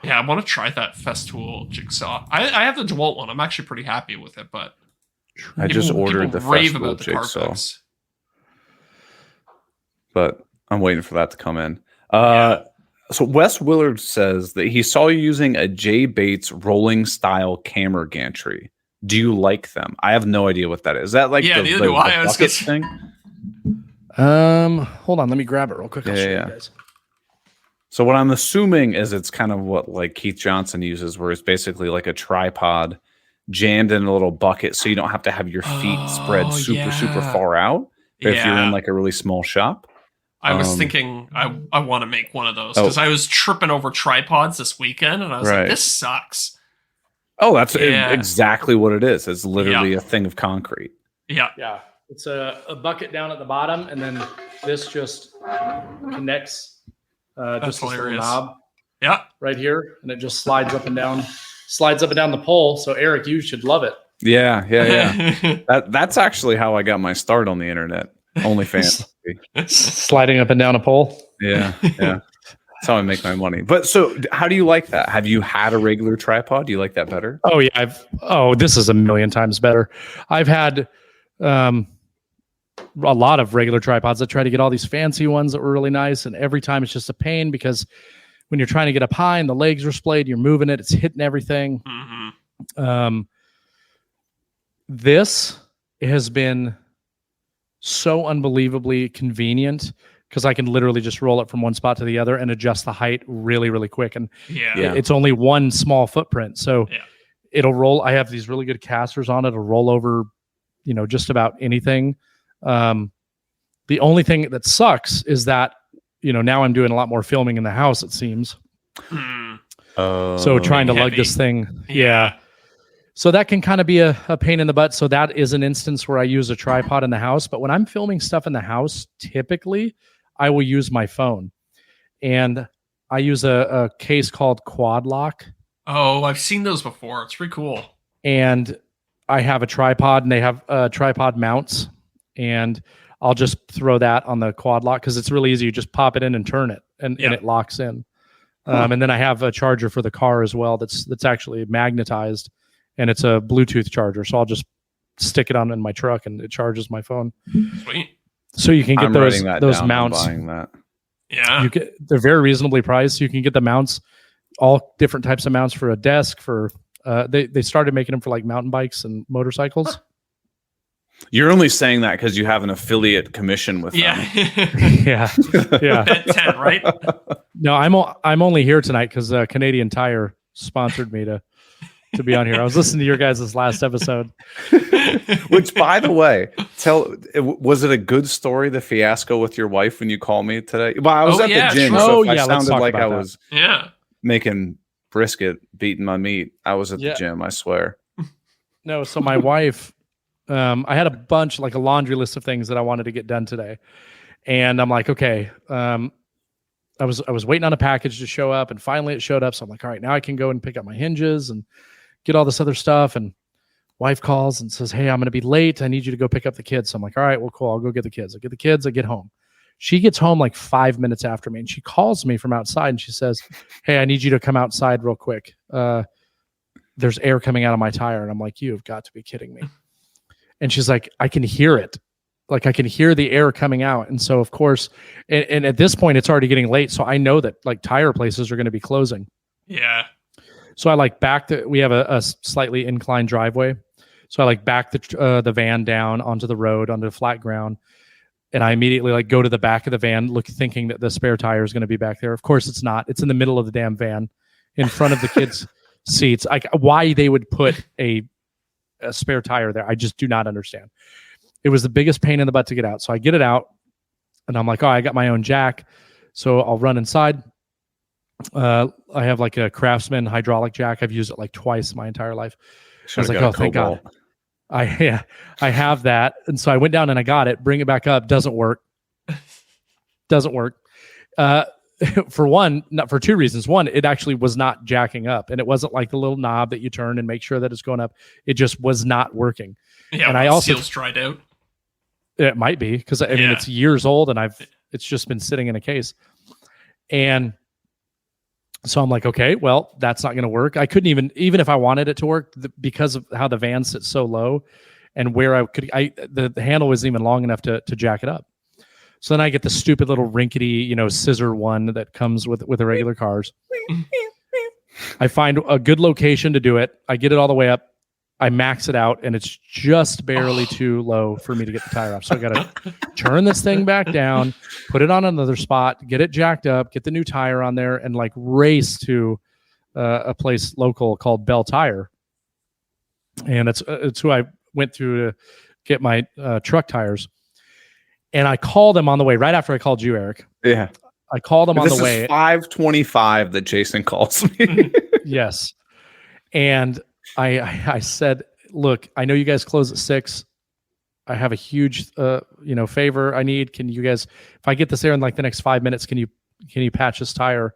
Yeah, I want to try that Festool jigsaw. I have the DeWalt one. I'm actually pretty happy with it, but I just ordered the Festool jigsaw. Carvex. But I'm waiting for that to come in. So Wes Willard says that he saw you using a Jay Bates rolling style camera gantry. Do you like them? I have no idea what that is. Is that like the bucket thing? Hold on, let me grab it real quick. I'll show you guys. So what I'm assuming is it's kind of what like Keith Johnson uses, where it's basically like a tripod jammed in a little bucket, so you don't have to have your feet spread super far out. If you're in like a really small shop. I was thinking I want to make one of those because I was tripping over tripods this weekend, and I was like, this sucks. Oh, that's exactly what it is. It's literally a thing of concrete. Yeah. Yeah. It's a bucket down at the bottom, and then this just connects just this little knob right here, and it just slides up and down the pole. So Eric, you should love it. Yeah. That's actually how I got my start on the internet. OnlyFans. Sliding up and down a pole. Yeah. That's how I make my money. But so how do you like that? Have you had a regular tripod? Do you like that better? Oh yeah. This is a million times better. I've had a lot of regular tripods. I try to get all these fancy ones that were really nice, and every time it's just a pain because when you're trying to get up high and the legs are splayed, you're moving it, it's hitting everything. This has been so unbelievably convenient because I can literally just roll it from one spot to the other and adjust the height really, really quick. And it's only one small footprint. So it'll roll. I have these really good casters on it. It'll roll over, just about anything. The only thing that sucks is that, now I'm doing a lot more filming in the house, it seems. So trying to lug this thing. Yeah. So that can kind of be a pain in the butt. So that is an instance where I use a tripod in the house. But when I'm filming stuff in the house, typically I will use my phone. And I use a case called Quad Lock. Oh, I've seen those before. It's pretty cool. And I have a tripod, and they have tripod mounts. And I'll just throw that on the Quad Lock because it's really easy. You just pop it in and turn it, and it locks in. And then I have a charger for the car as well that's actually magnetized. And it's a Bluetooth charger, so I'll just stick it on in my truck, and it charges my phone. Sweet. So you can get those mounts. I'm buying that. Yeah, they're very reasonably priced. You can get the mounts, all different types of mounts for a desk. For they started making them for like mountain bikes and motorcycles. You're only saying that because you have an affiliate commission with them. yeah. Bet 10, right? No, I'm only here tonight because Canadian Tire sponsored me to to be on here. I was listening to your guys' last episode. Which, by the way, was it a good story, the fiasco with your wife when you called me today? Well, I was at the gym, sure. so if I let's sounded talk like about I that. was making brisket, beating my meat. I was at Yeah. the gym, I swear. No, so my wife, I had a bunch, like a laundry list of things that I wanted to get done today. And I'm like, okay, I was waiting on a package to show up, and finally it showed up. So I'm like, all right, now I can go and pick up my hinges and get all this other stuff. And wife calls and says, hey, I'm going to be late. I need you to go pick up the kids. So I'm like, all right, well, cool. I'll go get the kids. I get the kids. I get home. She gets home like 5 minutes after me, and she calls me from outside and she says, hey, I need you to come outside real quick. There's air coming out of my tire. And I'm like, you have got to be kidding me. And she's like, I can hear it. Like I can hear the air coming out. And so of course, and at this point it's already getting late. So I know that like tire places are going to be closing. Yeah. So I like we have a slightly inclined driveway. So I like back the van down onto the road, onto the flat ground. And I immediately like go to the back of the van, thinking that the spare tire is going to be back there. Of course it's not. It's in the middle of the damn van in front of the kids' seats. Like why they would put a spare tire there, I just do not understand. It was the biggest pain in the butt to get out. So I get it out and I'm like, oh, I got my own jack. So I'll run inside. I have like a Craftsman hydraulic jack. I've used it like twice my entire life. I was like, oh, thank God. I have that. And so I went down and I got it, bring it back up. Doesn't work. For one, not for two reasons. One, it actually was not jacking up, and it wasn't like the little knob that you turn and make sure that it's going up. It just was not working. Yeah. And I also seals dried out. It might be because I mean it's years old and it's just been sitting in a case. And so I'm like, okay, well, that's not going to work. I couldn't even if I wanted it to work because of how the van sits so low and where the handle wasn't even long enough to jack it up. So then I get the stupid little rinkety, scissor one that comes with the regular cars. I find a good location to do it. I get it all the way up. I max it out, and it's just barely too low for me to get the tire off. So I got to turn this thing back down, put it on another spot, get it jacked up, get the new tire on there, and like race to a place local called Bell Tire. And it's who I went through to get my truck tires. And I called them on the way right after I called you, Eric. Yeah. I called them on the way. This is 5:25 that Jason calls me. Yes. And I said, look, I know you guys close at 6. I have a huge, favor I need. Can you guys, if I get this there in like the next 5 minutes, can you patch this tire?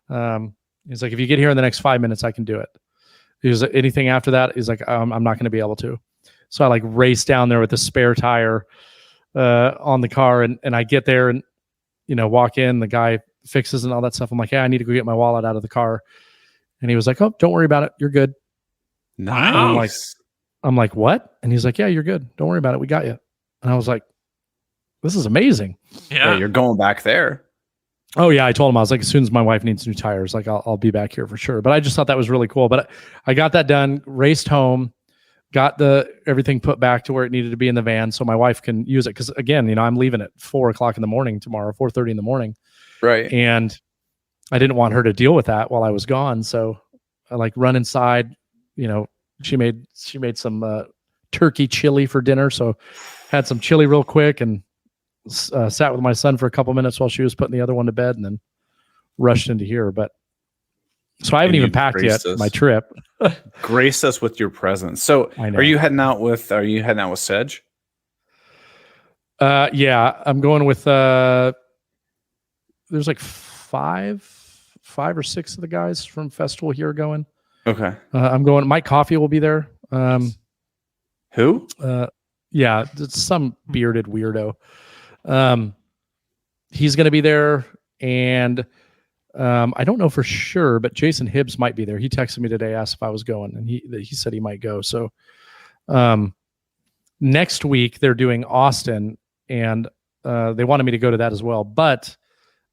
He's like, if you get here in the next 5 minutes, I can do it. He was anything after that. He's like, I'm not going to be able to. So I like race down there with the spare tire on the car. And I get there and, walk in, the guy fixes and all that stuff. I'm like, yeah, I need to go get my wallet out of the car. And he was like, oh, don't worry about it. You're good. Nice. I'm like, what? And he's like, yeah, you're good. Don't worry about it. We got you. And I was like, this is amazing. Yeah. You're going back there. Oh yeah. I told him, I was like, as soon as my wife needs new tires, like I'll be back here for sure. But I just thought that was really cool. But I got that done, raced home, got everything put back to where it needed to be in the van so my wife can use it. Cause again, I'm leaving at 4:00 in the morning tomorrow, 4:30 in the morning. Right. And I didn't want her to deal with that while I was gone. So I like run inside, she made some turkey chili for dinner. So had some chili real quick and sat with my son for a couple minutes while she was putting the other one to bed and then rushed into here. But so I haven't even packed yet my trip. Grace us with your presence. So are you heading out with Sedge? Yeah, I'm going with there's like five or six of the guys from Festival here going. Okay. I'm going. Mike Coffey will be there. Who? Yeah, it's some bearded weirdo. He's going to be there, and I don't know for sure, but Jason Hibbs might be there. He texted me today, asked if I was going, and he said he might go. So next week they're doing Austin, and they wanted me to go to that as well. But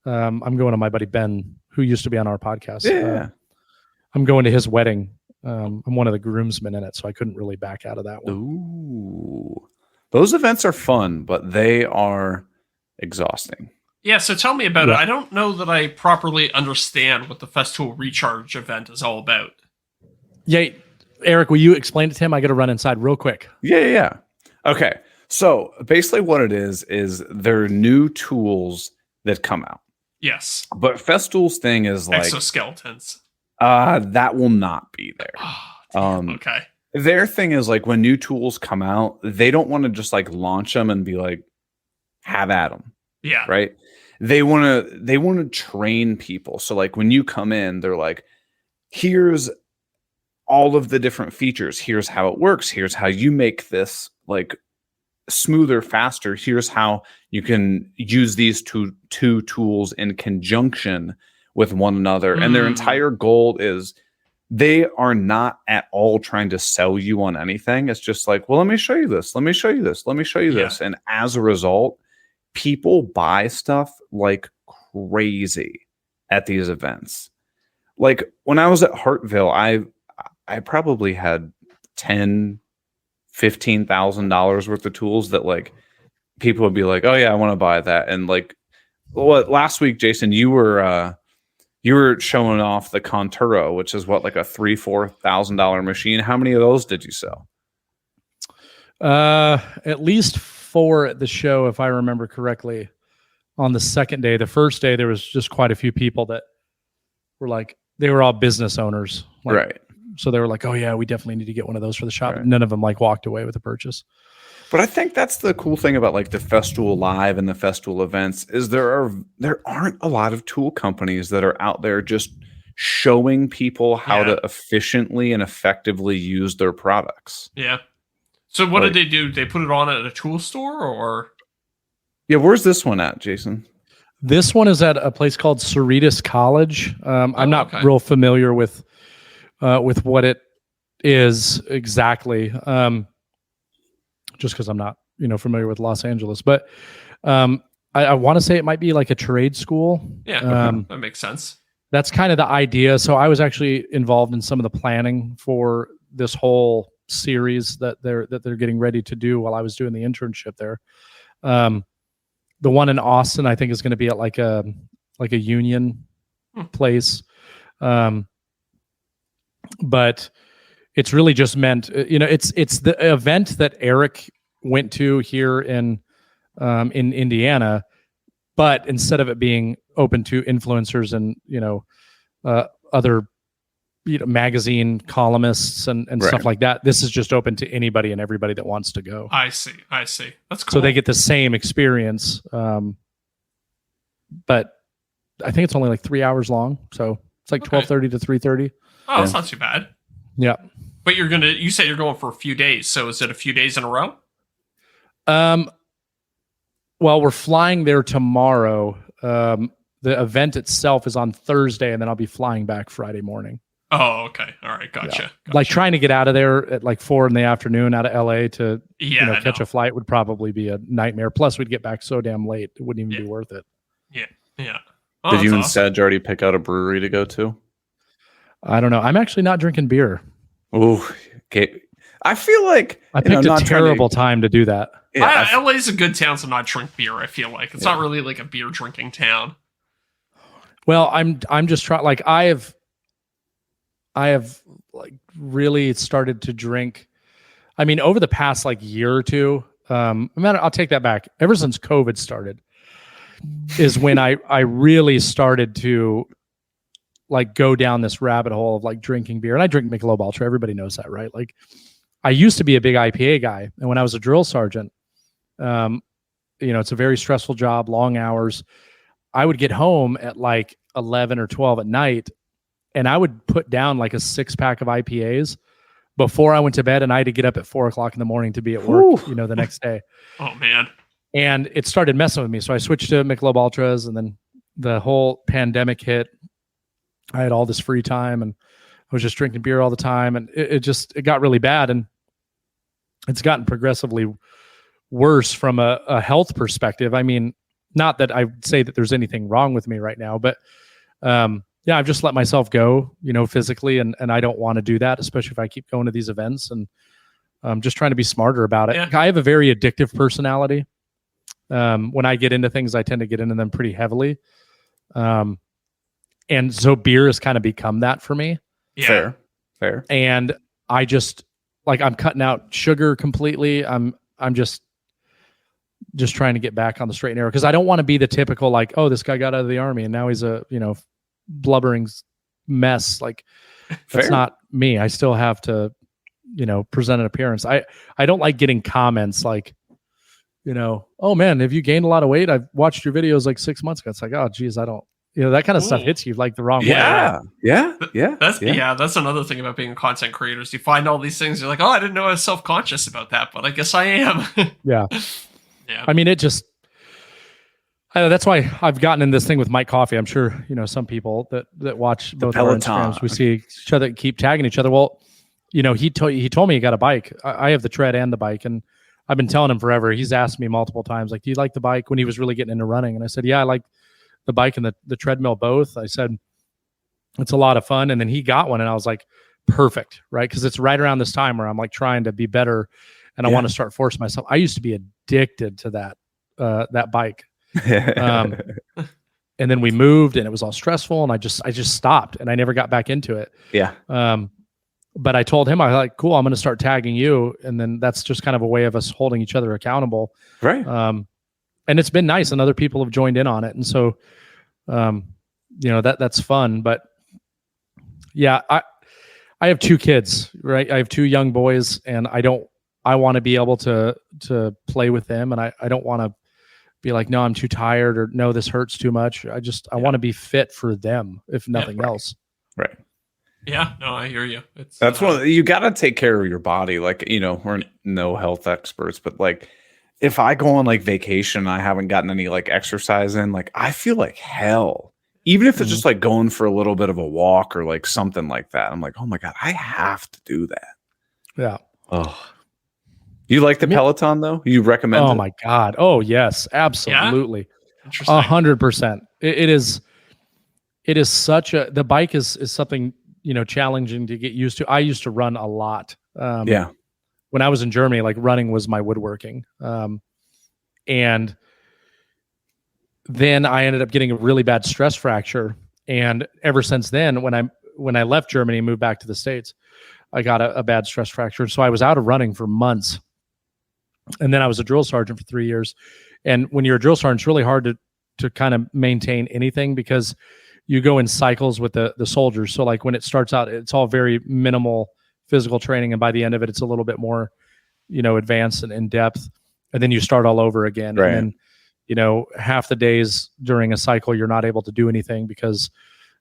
I'm going to my buddy Ben, who used to be on our podcast. Yeah. I'm going to his wedding. I'm one of the groomsmen in it, so I couldn't really back out of that one. Ooh. Those events are fun, but they are exhausting. Yeah, so tell me about it. I don't know that I properly understand what the Festool Recharge event is all about. Yeah, Eric, will you explain it to him? I got to run inside real quick. Yeah. Okay. So basically what it is there are new tools that come out. Yes. But Festool's thing is like exoskeletons. That will not be there. Oh, damn. Okay. Their thing is like when new tools come out, they don't want to just like launch them and be like, have at them. Yeah. Right. They want to train people. So like when you come in, they're like, here's all of the different features. Here's how it works. Here's how you make this like smoother, faster. Here's how you can use these two tools in conjunction with one another. And their entire goal is they are not at all trying to sell you on anything. It's just like, well, let me show you this. Let me show you this. Let me show you this. And as a result, people buy stuff like crazy at these events. Like when I was at Hartville, I probably had $15,000 worth of tools that like people would be like, oh yeah, I want to buy that. And like what last week, Jason, you were showing off the Conturo, which is what, like a $3,000-$4,000 machine. How many of those did you sell? At least 4 at the show, if I remember correctly. On the second day, the first day, there was just quite a few people that were like, they were all business owners, like, right? So they were like, oh yeah, we definitely need to get one of those for the shop. Right. None of them like walked away with a purchase. But I think that's the cool thing about like the Festool Live and the Festool events is there aren't a lot of tool companies that are out there just showing people how to efficiently and effectively use their products. Yeah. So what did they do? They put it on at a tool store or? Yeah. Where's this one at, Jason? This one is at a place called Cerritos College. I'm not real familiar with what it is exactly. Just because I'm not, familiar with Los Angeles, but I want to say it might be like a trade school. Yeah, that makes sense. That's kind of the idea. So I was actually involved in some of the planning for this whole series that they're getting ready to do while I was doing the internship there. The one in Austin, I think, is going to be at like a union place, but it's really just meant, it's the event that Eric went to here in Indiana, but instead of it being open to influencers and other magazine columnists and stuff like that, this is just open to anybody and everybody that wants to go. I see. That's cool. So they get the same experience, but I think it's only like 3 hours long, so it's like 12:30 to 3:30. Oh, that's not too bad. Yeah. But you said you're going for a few days. So is it a few days in a row? Well, we're flying there tomorrow. The event itself is on Thursday, and then I'll be flying back Friday morning. Oh, okay. All right. Gotcha. Like trying to get out of there at like 4 p.m. out of LA to catch a flight would probably be a nightmare. Plus, we'd get back so damn late. It wouldn't even be worth it. Yeah. Oh, did you and Sedge already pick out a brewery to go to? I don't know. I'm actually not drinking beer. Oh, okay. I feel like I picked a terrible time to do that. Yeah, LA's a good town to not drink beer. I feel like it's not really like a beer drinking town. Well, I'm just trying. Like I have like really started to drink. I mean, over the past like year or two. I'll take that back. Ever since COVID started, is when I really started to like go down this rabbit hole of like drinking beer. And I drink Michelob Ultra. Everybody knows that, right? Like I used to be a big IPA guy. And when I was a drill sergeant, it's a very stressful job, long hours. I would get home at like 11 or 12 at night and I would put down like a 6-pack of IPAs before I went to bed, and I had to get up at 4 o'clock in the morning to be at work, the next day. Oh man. And it started messing with me. So I switched to Michelob Ultras, and then the whole pandemic hit. I had all this free time and I was just drinking beer all the time, and it got really bad, and it's gotten progressively worse from a health perspective. I mean, not that I would say that there's anything wrong with me right now, but I've just let myself go, physically, and I don't want to do that, especially if I keep going to these events, and I'm just trying to be smarter about it. Yeah. I have a very addictive personality. When I get into things, I tend to get into them pretty heavily. And so beer has kind of become that for me. Yeah. Fair. And I just like I'm cutting out sugar completely. I'm just trying to get back on the straight and narrow because I don't want to be the typical like, oh, this guy got out of the army and now he's a blubbering mess. Like that's not me. I still have to present an appearance. I don't like getting comments like, oh man, have you gained a lot of weight? I've watched your videos like 6 months ago. It's like, oh geez, I don't. That kind of stuff hits you like the wrong way. Yeah. That's another thing about being content creators. You find all these things, you're like, oh, I didn't know I was self-conscious about that, but I guess I am. Yeah. Yeah. I mean, that's why I've gotten in this thing with Mike Coffey. I'm sure, some people that watch both our Instagrams, we see each other keep tagging each other. Well, he told me he got a bike. I have the tread and the bike, and I've been telling him forever. He's asked me multiple times, like, do you like the bike, when he was really getting into running? And I said, yeah, I like the bike and the treadmill both. I said, it's a lot of fun. And then he got one and I was like, perfect. Right. Cause it's right around this time where I'm like trying to be better and I want to start forcing myself. I used to be addicted to that bike. And then we moved and it was all stressful and I just stopped and I never got back into it. Yeah. But I told him, I was like, cool, I'm going to start tagging you. And then that's just kind of a way of us holding each other accountable. Right. And it's been nice and other people have joined in on it. And so, that's fun, but yeah, I have 2 kids, right? I have 2 young boys and I want to be able to play with them. And I don't want to be like, no, I'm too tired or no, this hurts too much. I want to be fit for them, if nothing else. Right. Yeah, no, I hear you. That's you got to take care of your body. Like, we're no health experts, but like, if I go on like vacation, I haven't gotten any like exercise in, like I feel like hell. Even if it's just like going for a little bit of a walk or like something like that. I'm like, oh my God, I have to do that. Yeah. Oh. You like the Peloton though? You recommend it? Oh my God. Oh yes, absolutely. Yeah? Interesting. 100%. It is such the bike is something, challenging to get used to. I used to run a lot. When I was in Germany, like running was my woodworking. And then I ended up getting a really bad stress fracture. And ever since then, when I left Germany and moved back to the States, I got a bad stress fracture. So I was out of running for months. And then I was a drill sergeant for 3 years. And when you're a drill sergeant, it's really hard to kind of maintain anything because you go in cycles with the soldiers. So like when it starts out, it's all very minimal physical training. And by the end of it, it's a little bit more, advanced and in depth. And then you start all over again. Right. And then, half the days during a cycle, you're not able to do anything because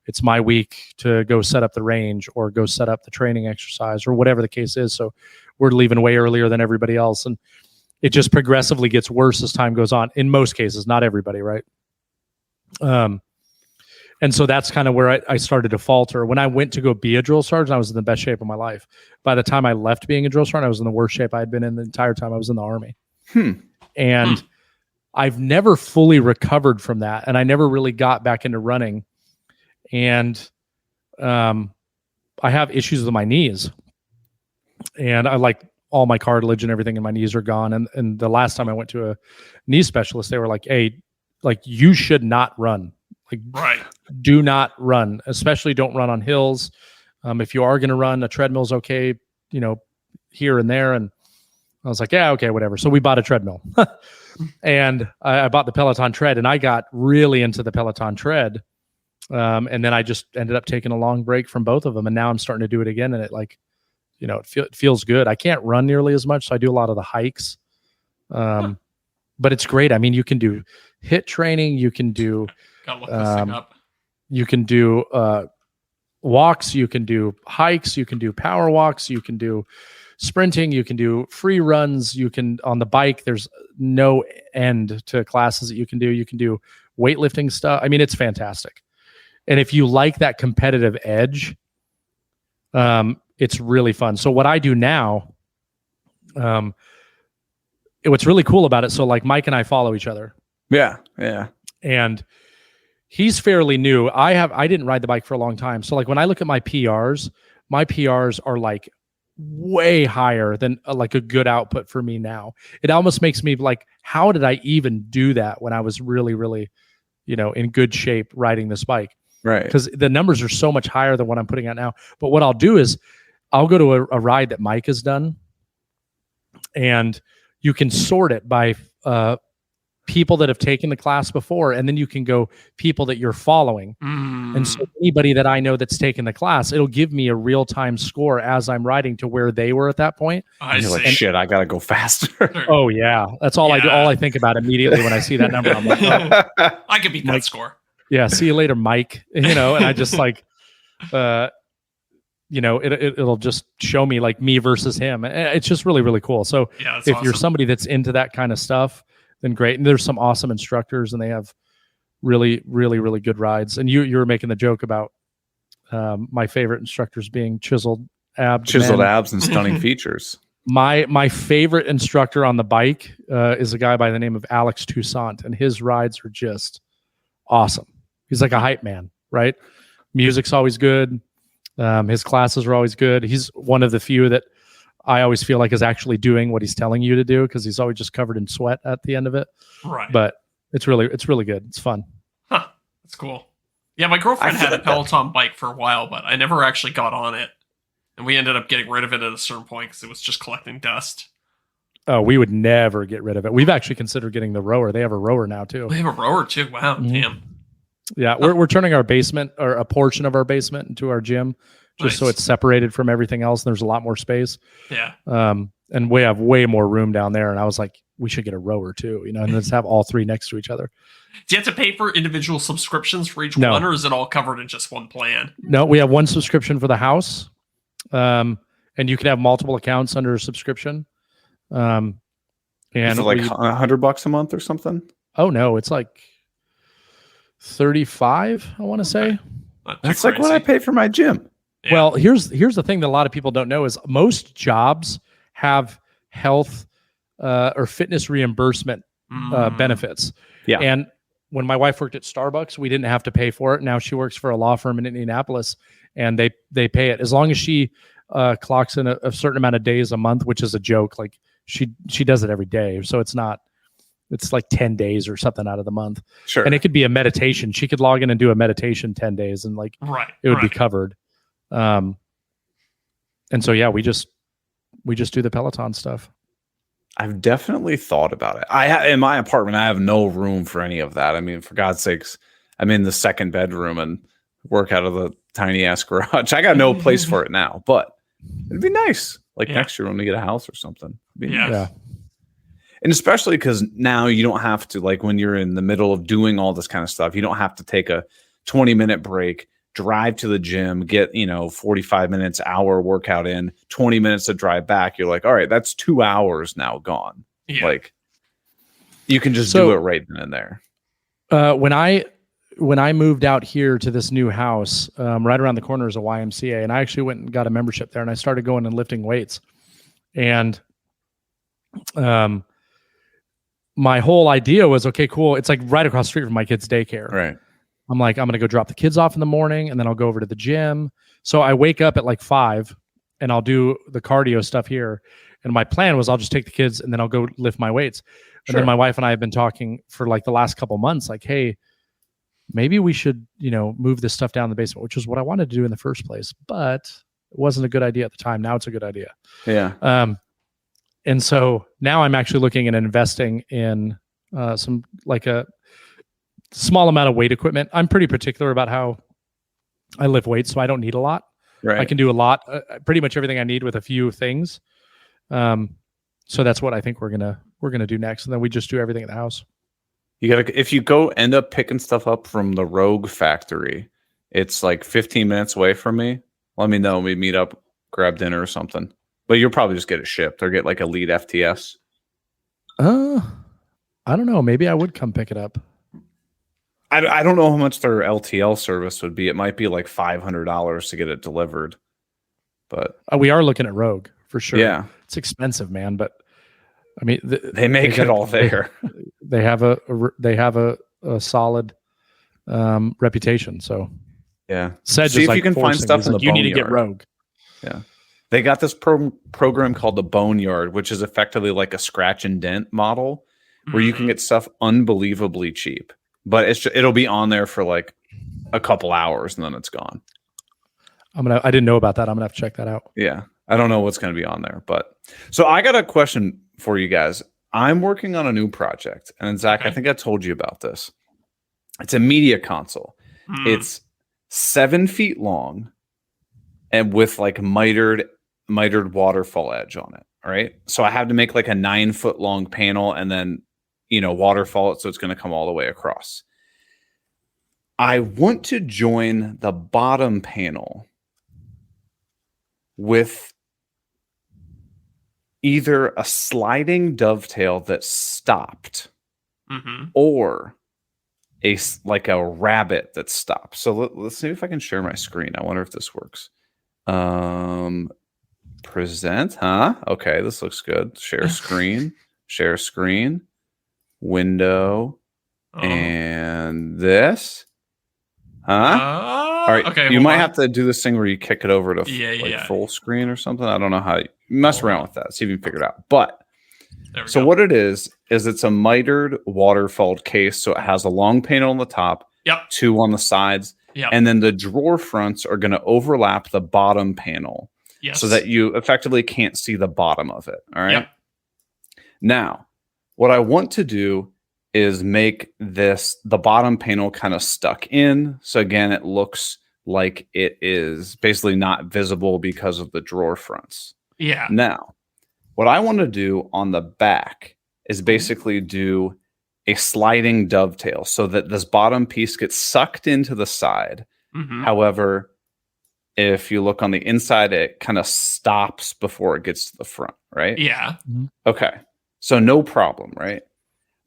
it's my week to go set up the range or go set up the training exercise or whatever the case is. So we're leaving way earlier than everybody else. And it just progressively gets worse as time goes on. In most cases, not everybody, right? And so that's kind of where I started to falter. When I went to go be a drill sergeant, I was in the best shape of my life. By the time I left being a drill sergeant, I was in the worst shape I had been in the entire time I was in the Army. And I've never fully recovered from that. And I never really got back into running. And I have issues with my knees. And I like all my cartilage and everything in my knees are gone. And the last time I went to a knee specialist, they were like, hey, like you should not run. Like, right. Do not run, especially don't run on hills. If you are going to run, a treadmill's okay, here and there. And I was like, yeah, okay, whatever. So we bought a treadmill and I bought the Peloton tread and I got really into the Peloton tread. And then I just ended up taking a long break from both of them. And now I'm starting to do it again. And it like, it feels good. I can't run nearly as much. So I do a lot of the hikes. But it's great. I mean, you can do HIIT training. You can do, gotta look this thing up. You can do walks, you can do hikes, you can do power walks, you can do sprinting, you can do free runs, you can on the bike. There's no end to classes that you can do. You can do weightlifting stuff. I mean, it's fantastic. And if you like that competitive edge, it's really fun. So what I do now, what's really cool about it. So like Mike and I follow each other. Yeah. Yeah. And he's fairly new. I didn't ride the bike for a long time. So like when I look at my PRs are like way higher than like a good output for me now. It almost makes me like, how did I even do that when I was really, really, in good shape riding this bike? Right. Because the numbers are so much higher than what I'm putting out now. But what I'll do is I'll go to a ride that Mike has done, and you can sort it by people that have taken the class before, and then you can go people that you're following. And so anybody that I know that's taken the class, it'll give me a real-time score as I'm riding to where they were at that point. You're like, shit, I gotta go faster. Oh yeah, that's all I do. All I think about immediately when I see that number. I'm like, oh, I could beat that score. Yeah, see you later, Mike. And I just like, it'll just show me like me versus him. It's just really, really cool. So if awesome. you're somebody that's into that kind of stuff, then great. And there's some awesome instructors, and they have really, really, really good rides. And you were making the joke about my favorite instructors being chiseled abs and stunning features. My favorite instructor on the bike is a guy by the name of Alex Toussaint, and his rides are just awesome. He's like a hype man, right? Music's always good. His classes are always good. He's one of the few that I always feel like is actually doing what he's telling you to do, because he's always just covered in sweat at the end of it. Right. But it's really good. It's fun. Huh. That's cool. Yeah, my girlfriend had a Peloton bike for a while, but I never actually got on it. And we ended up getting rid of it at a certain point because it was just collecting dust. Oh, we would never get rid of it. We've actually considered getting the rower. They have a rower now too. They have a rower too. Wow, damn. Yeah, we're turning our basement, or a portion of our basement, into our gym, just so it's separated from everything else. And there's a lot more space. Yeah. And we have way more room down there. And I was like, we should get a rower too, and let's have all three next to each other. Do you have to pay for individual subscriptions for each one, or is it all covered in just one plan? No, we have one subscription for the house. And you can have multiple accounts under a subscription. And is it like $100 a month or something? Oh no, it's like 35, I want to say. That's like what I pay for my gym. Yeah. Well, here's the thing that a lot of people don't know is most jobs have health or fitness reimbursement benefits. Yeah. And when my wife worked at Starbucks, we didn't have to pay for it. Now she works for a law firm in Indianapolis, and they pay it as long as she clocks in a certain amount of days a month, which is a joke. Like she does it every day, so it's like 10 days or something out of the month. Sure. And it could be a meditation. She could log in and do a meditation 10 days, and like it would be covered. And so yeah, we just do the Peloton stuff. I've definitely thought about it. In my apartment, I have no room for any of that. I mean, for God's sakes, I'm in the second bedroom and work out of the tiny ass garage. I got no place for it now, but it'd be nice. Like next year when we get a house or something. Yeah. And especially because now you don't have to, like when you're in the middle of doing all this kind of stuff, you don't have to take a 20-minute break, drive to the gym, get 45 minutes, hour workout in, 20 minutes to drive back. You're like, all right, that's 2 hours now gone. Yeah. Like you can just do it right then and there. When I moved out here to this new house, right around the corner is a YMCA, and I actually went and got a membership there, and I started going and lifting weights. And my whole idea was, okay, cool. It's like right across the street from my kid's daycare. Right. I'm like, I'm going to go drop the kids off in the morning, and then I'll go over to the gym. So I wake up at like 5 and I'll do the cardio stuff here. And my plan was I'll just take the kids and then I'll go lift my weights. And then my wife and I have been talking for like the last couple months, like, hey, maybe we should, move this stuff down in the basement, which is what I wanted to do in the first place, but it wasn't a good idea at the time. Now it's a good idea. Yeah. And so now I'm actually looking at investing in some like a small amount of weight equipment. I'm pretty particular about how I lift weights, so I don't need a lot. Right. I can do a lot, pretty much everything I need with a few things. So that's what I think we're gonna do next, and then we just do everything at the house. If you go end up picking stuff up from the Rogue factory, it's like 15 minutes away from me. Let me know. We meet up, grab dinner or something. But you'll probably just get it shipped or get like a lead FTS. I don't know. Maybe I would come pick it up. I don't know how much their LTL service would be. It might be like $500 to get it delivered. But we are looking at Rogue for sure. Yeah, it's expensive, man. But I mean, they make it all there. They have a solid reputation. So yeah, see if you can find stuff in the you need to get Rogue. Yeah, they got this program called the Boneyard, which is effectively like a scratch and dent model, where you can get stuff unbelievably cheap. But it'll be on there for like a couple hours and then it's gone. I didn't know about that. I'm gonna have to check that out. Yeah. I don't know what's going to be on there, but so I got a question for you guys. I'm working on a new project, and Zach, Okay. I think I told you about this. It's a media console. Hmm. It's 7 feet long and with like mitered waterfall edge on it. All right. So I have to make like a 9-foot long panel and then, waterfall it. So it's going to come all the way across. I want to join the bottom panel with either a sliding dovetail that stopped Mhm. or like a rabbit that stops. So let's see if I can share my screen. I wonder if this works. Present, huh? Okay, this looks good. Share screen, window, Oh. and this. Huh? All right, Okay. you hold might on. have to do this thing where you kick it over to Yeah. full screen or something. I don't know how you mess Hold around on. with that. See if you can figure it out. But There we so go. what it is it's a mitered waterfall case. So it has a long panel on the top, Yep. 2 on the sides, Yep. and then the drawer fronts are going to overlap the bottom panel Yes. so that you effectively can't see the bottom of it. All right. Yep. Now, what I want to do is make the bottom panel kind of stuck in. So again, it looks like it is basically not visible because of the drawer fronts. Yeah. Now, what I want to do on the back is basically do a sliding dovetail so that this bottom piece gets sucked into the side. Mhm. However, if you look on the inside, it kind of stops before it gets to the front, right? Yeah. Okay. So no problem, right?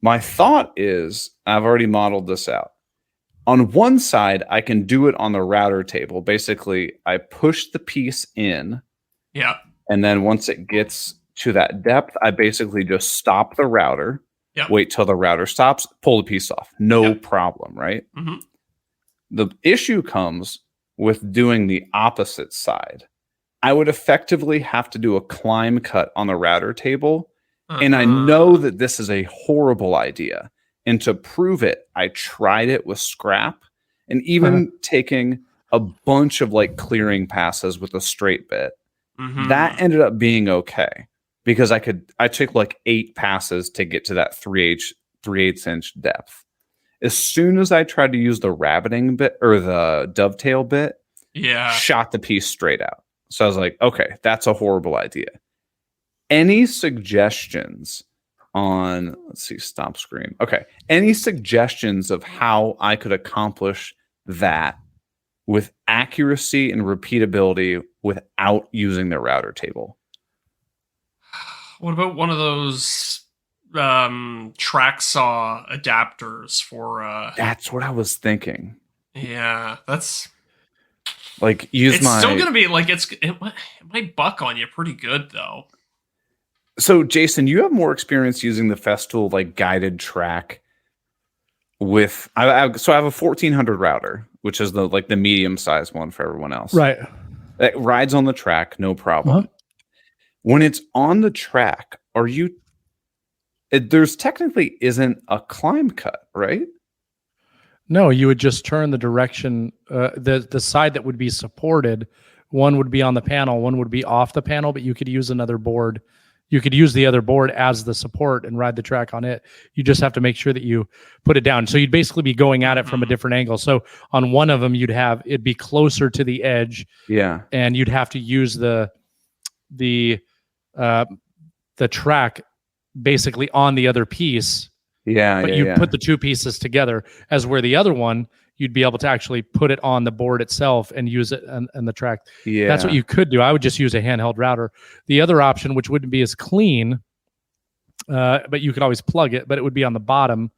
My thought is, I've already modeled this out. On one side, I can do it on the router table. Basically, I push the piece in, Yeah. and then once it gets to that depth, I basically just stop the router, Yep. wait till the router stops, pull the piece off. No Yep. problem, right? Mhm. The issue comes with doing the opposite side. I would effectively have to do a climb cut on the router table. And I know that this is a horrible idea. And to prove it, I tried it with scrap and even taking a bunch of like clearing passes with a straight bit. Mhm. That ended up being okay because I took like 8 passes to get to that 3/8 inch depth. As soon as I tried to use the rabbiting bit or the dovetail bit, Yeah. shot the piece straight out. So I was like, okay, that's a horrible idea. Any suggestions on, let's see, stop screen. Okay. Any suggestions of how I could accomplish that with accuracy and repeatability without using the router table? What about one of those track saw adapters for That's what I was thinking. yeah, that's Like use it's my still gonna be like it might buck on you pretty good though. So Jason, you have more experience using the Festool like guided track with I have a 1400 router, which is the medium sized one for everyone else. Right. It rides on the track, no problem. Uh-huh. When it's on the track, there's technically isn't a climb cut, right? No, you would just turn the direction, the side that would be supported. One would be on the panel, one would be off the panel, but you could use another board. You could use the other board as the support and ride the track on it. You just have to make sure that you put it down. So you'd basically be going at it from a different angle. So on one of them, it'd be closer to the edge, Yeah. and you'd have to use the track basically on the other piece. Yeah. But you put the two pieces together, as where the other one, you'd be able to actually put it on the board itself and use it and the track. Yeah. That's what you could do. I would just use a handheld router. The other option, which wouldn't be as clean, but you could always plug it, but it would be on the bottom.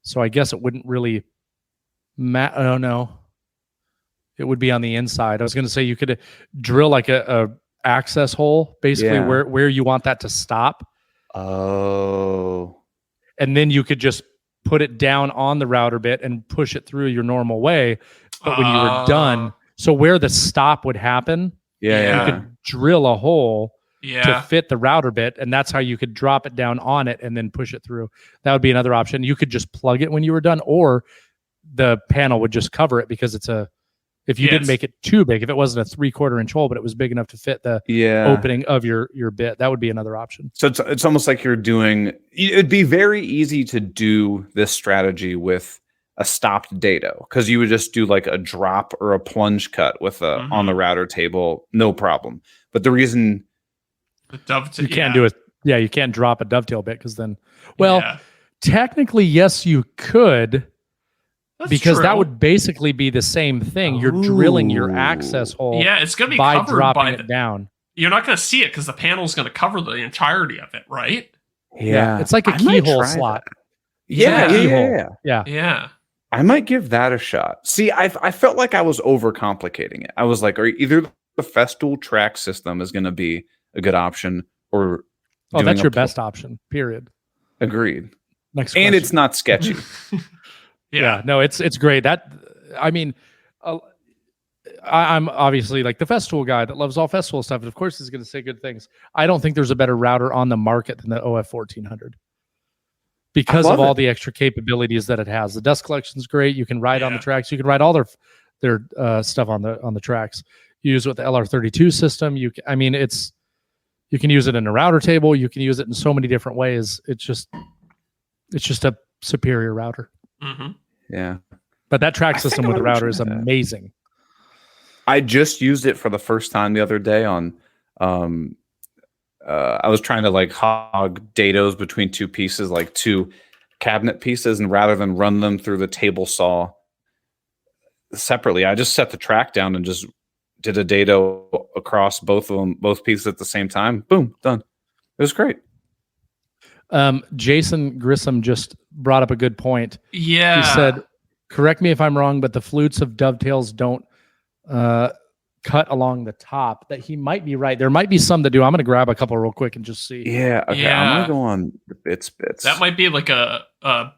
So I guess it wouldn't really oh no. It would be on the inside. I was going to say you could drill like a access hole, basically Yeah. where you want that to stop. Oh. And then you could just put it down on the router bit and push it through your normal way. But when you were done, so where the stop would happen, Yeah. you could drill a hole to Yeah. fit the router bit, and that's how you could drop it down on it and then push it through. That would be another option. You could just plug it when you were done, or the panel would just cover it because it's a If you didn't Yes. make it too big, if it wasn't a 3/4 inch hole, but it was big enough to fit the Yeah. opening of your bit, that would be another option. So it's almost like you're doing. It'd be very easy to do this strategy with a stopped dado because you would just do like a drop or a plunge cut with a on the router table, no problem. But the reason The dovetail. You can't do it. Yeah, you can't drop a dovetail bit because then, well, technically, yes, you could. That's because true. that would basically be the same thing. You're drilling your access hole Yeah, it's going to be by covered dropping by it down. You're not going to see it because the panel's going to cover the entirety of it, right? Yeah, it's like a I might keyhole try slot. that. It's like a Yeah, keyhole. yeah. Yeah. I might give that a shot. See, I felt like I was overcomplicating it. I was like, or either the Festool track system is going to be a good option, or doing that's a your best option. Period. Agreed. Next question. And it's not sketchy. Yeah, no, it's great. That, I mean, I'm obviously like the Festool guy that loves all Festool stuff, and of course is going to say good things. I don't think there's a better router on the market than the OF 1400 because of all the extra capabilities that it has. The dust collection is great. You can ride on the tracks. You can ride all their stuff on the tracks. You use it with the LR32 system. You can use it in a router table. You can use it in so many different ways. It's just a superior router. Mm-hmm. Yeah. But that track system with the router is amazing. I just used it for the first time the other day on I was trying to like hog dados between two pieces, like two cabinet pieces, and rather than run them through the table saw separately, I just set the track down and just did a dado across both pieces at the same time. Boom, done. It was great. Jason Grissom just brought up a good point. Yeah. He said, correct me if I'm wrong, but the flutes of dovetails don't cut along the top. That he might be right. There might be some that do. I'm going to grab a couple real quick and just see. Yeah. Okay. I'm going to go on the bits. That might be like a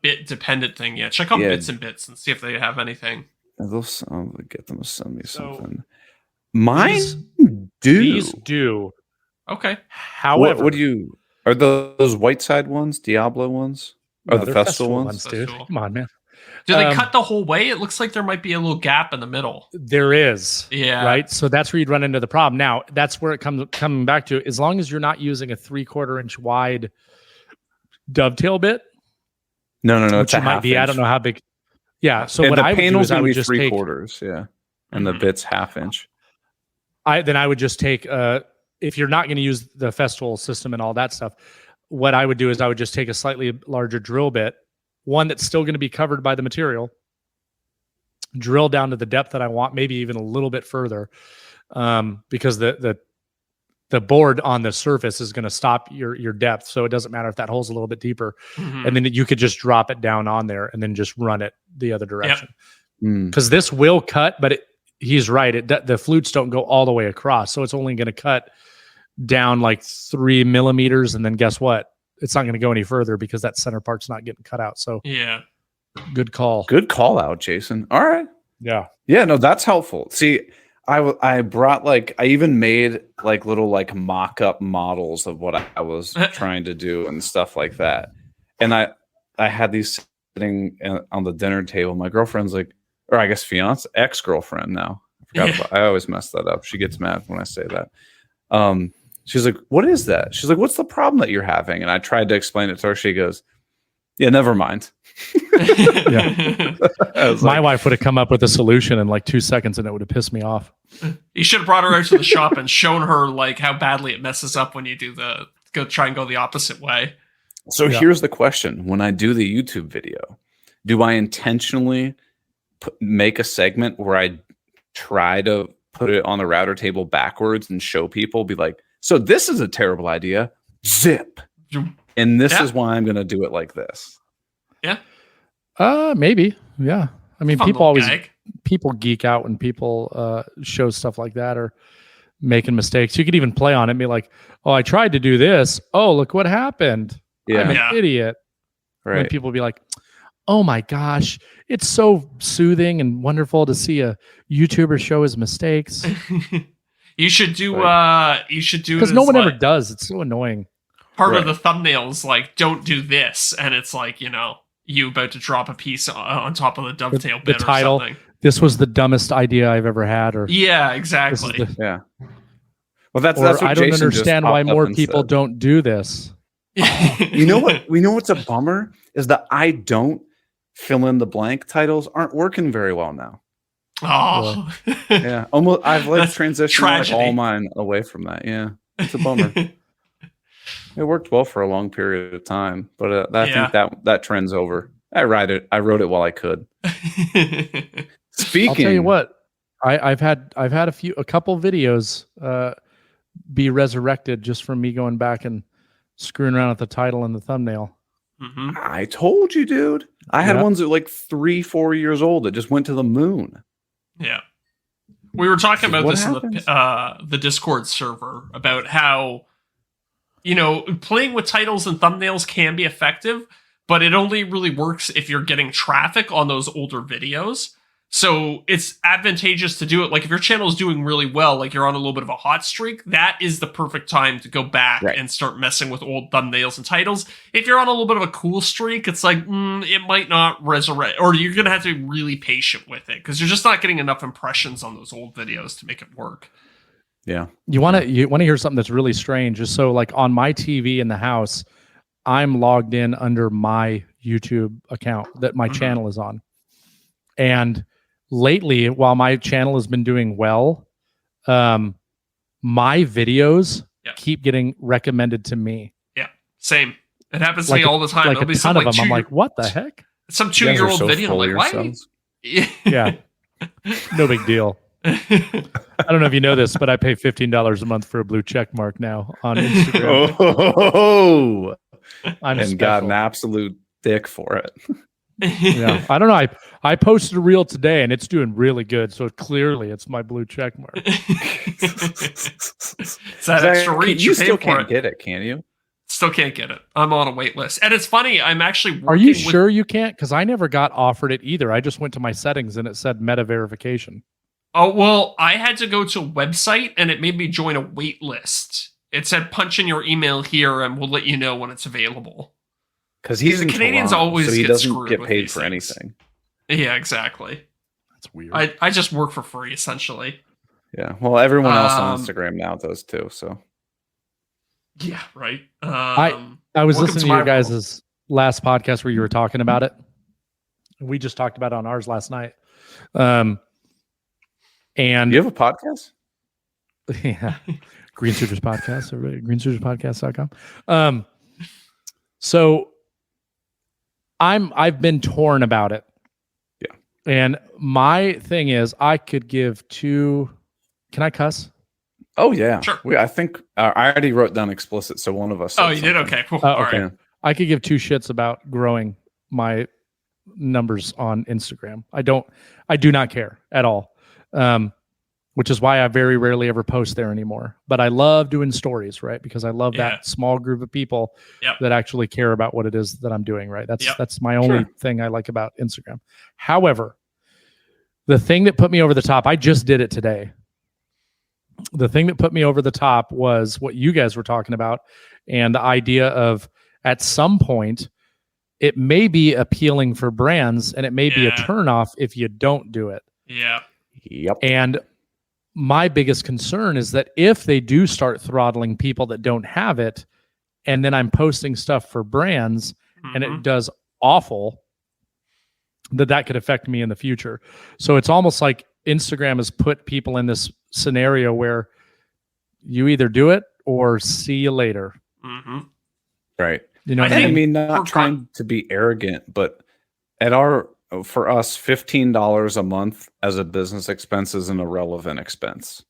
bit dependent thing. Yeah. Check on bits and bits and see if they have anything. I'll get them to send me something. Mine do. These do. Okay. However, what do you? Are those white side ones, Diablo ones, or the Festool ones? Dude. Come on, man. Do they cut the whole way? It looks like there might be a little gap in the middle. There is. Yeah. Right. So that's where you'd run into the problem. Now, that's where it coming back to. As long as you're not using a 3/4 inch wide dovetail bit. No. Which it might be. I don't know how big. Yeah. So what I would do is I would just take 3/4. Yeah. And the bit's 1/2 inch. I would just take if you're not going to use the Festool system and all that stuff, what I would do is I would just take a slightly larger drill bit, one that's still going to be covered by the material, drill down to the depth that I want, maybe even a little bit further, because the board on the surface is going to stop your depth. So it doesn't matter if that hole's a little bit deeper. Mm-hmm. And then you could just drop it down on there and then just run it the other direction. Because this will cut, but he's right. The flutes don't go all the way across. So it's only going to cut down like 3 millimeters. And then guess what? It's not going to go any further because that center part's not getting cut out. So yeah, good call. Good call out, Jason. All right. Yeah. Yeah, no, that's helpful. See, I brought I even made like little like mock-up models of what I was trying to do and stuff like that. And I had these sitting on the dinner table. My girlfriend's like, or I guess ex-girlfriend now. I always mess that up. She gets mad when I say that. She's like, what is that? She's like, what's the problem that you're having? And I tried to explain it to her. She goes, yeah, never mind. My wife would have come up with a solution in like 2 seconds and it would have pissed me off. You should have brought her out to the shop and shown her like how badly it messes up when you do try and go the opposite way. So here's the question. When I do the YouTube video, do I intentionally make a segment where I try to put it on the router table backwards and show people, be like, so this is a terrible idea, zip. And this is why I'm going to do it like this. Yeah. Maybe. Yeah. I mean, Fun people geek out when people show stuff like that or making mistakes. You could even play on it and be like, oh, I tried to do this. Oh, look what happened. Yeah. I'm an idiot. Right. And people be like, oh my gosh, it's so soothing and wonderful to see a YouTuber show his mistakes. You should do because no one ever does. It's so annoying. Part of the thumbnails like don't do this, and it's like you about to drop a piece on top of the dovetail bit the title, or something. this was the dumbest idea I've ever had, or Yeah, this is exactly. the, Yeah. Well, that's or what I don't Jason just understand why popped up more and people said. don't do this. You know what? We know what's a bummer is that I don't fill in the blank titles aren't working very well now. Oh, Yeah, almost. I've like That's transitioned like, tragedy. all mine away from that. Yeah, it's a bummer. It worked well for a long period of time, but I Yeah. think that trend's over. I wrote it while I could. Speaking, I'll tell you what, I've had a couple videos be resurrected just from me going back and screwing around with the title and the thumbnail. Mhm. I told you, dude. I had Yep. ones that were like 3-4 years old that just went to the moon. Yeah. We were talking about What this happens? in the Discord server about how, playing with titles and thumbnails can be effective, but it only really works if you're getting traffic on those older videos. So it's advantageous to do it. Like if your channel is doing really well, like you're on a little bit of a hot streak, that is the perfect time to go back Right. and start messing with old thumbnails and titles. If you're on a little bit of a cool streak, it's like, it might not resurrect, or you're going to have to be really patient with it because you're just not getting enough impressions on those old videos to make it work. Yeah, You want to hear something that's really strange? Just so like on my TV in the house, I'm logged in under my YouTube account that my Mhm. channel is on. And lately, while my channel has been doing well, my videos Yeah. keep getting recommended to me. Same. It happens to Like me all the time. Like There'll a be ton some of them. I'm two- like, what the heck? some You guys are 2-year-old so video. full I'm of like, why? yourselves. Yeah, no big deal. I don't know if you know this, but I pay $15 a month for a blue check mark now on Instagram. Oh, I'm and got special. an absolute dick for it. Yeah, I don't know. I posted a reel today and it's doing really good. So clearly, it's my blue check mark. It's that extra reach. You You're still paying for can't it. get it, can you? Still can't get it. I'm on a wait list. And it's funny, I'm actually working Are you with- sure you can't? Because I never got offered it either. I just went to my settings and it said meta verification. Oh, well, I had to go to a website and it made me join a wait list. It said punch in your email here and we'll let you know when it's available. Because he's The in Canadians Toronto, always so he get doesn't screwed get with paid these for things. anything. Yeah, exactly. That's weird. I just work for free, essentially. Yeah, well, everyone else on Um, Instagram now does too. So Yeah, right. I was welcome listening to to my your world. guys' last podcast where you were talking about it. We just talked about it on ours last night. And you have a podcast? yeah, Green Suiters Podcast, everybody, greensuiterspodcast.com. So I've been torn about it. Yeah. And my thing is I could give two, can I cuss? Oh yeah, Sure. I think I already wrote down explicit, so one of us. Oh, said you did? something. Okay. Cool. Oh, All okay. right. I could give two shits about growing my numbers on Instagram. I do not care at all. Which is why I very rarely ever post there anymore. But I love doing stories, right? Because I love Yeah. that small group of people Yep. that actually care about what it is that I'm doing, right? Yep. That's my only Sure. thing I like about Instagram. However, the thing that put me over the top, I just did it today. The thing that put me over the top was what you guys were talking about and the idea of at some point it may be appealing for brands and it may be a Yeah. turnoff if you don't do it. Yeah. Yep. And my biggest concern is that if they do start throttling people that don't have it, and then I'm posting stuff for brands and Mhm. it does awful, that could affect me in the future. So it's almost like Instagram has put people in this scenario where you either do it or see you later. Mhm. Right. You know I what I I think- mean? mean, we're not trying to be arrogant, but for us, $15 a month as a business expense is an irrelevant expense.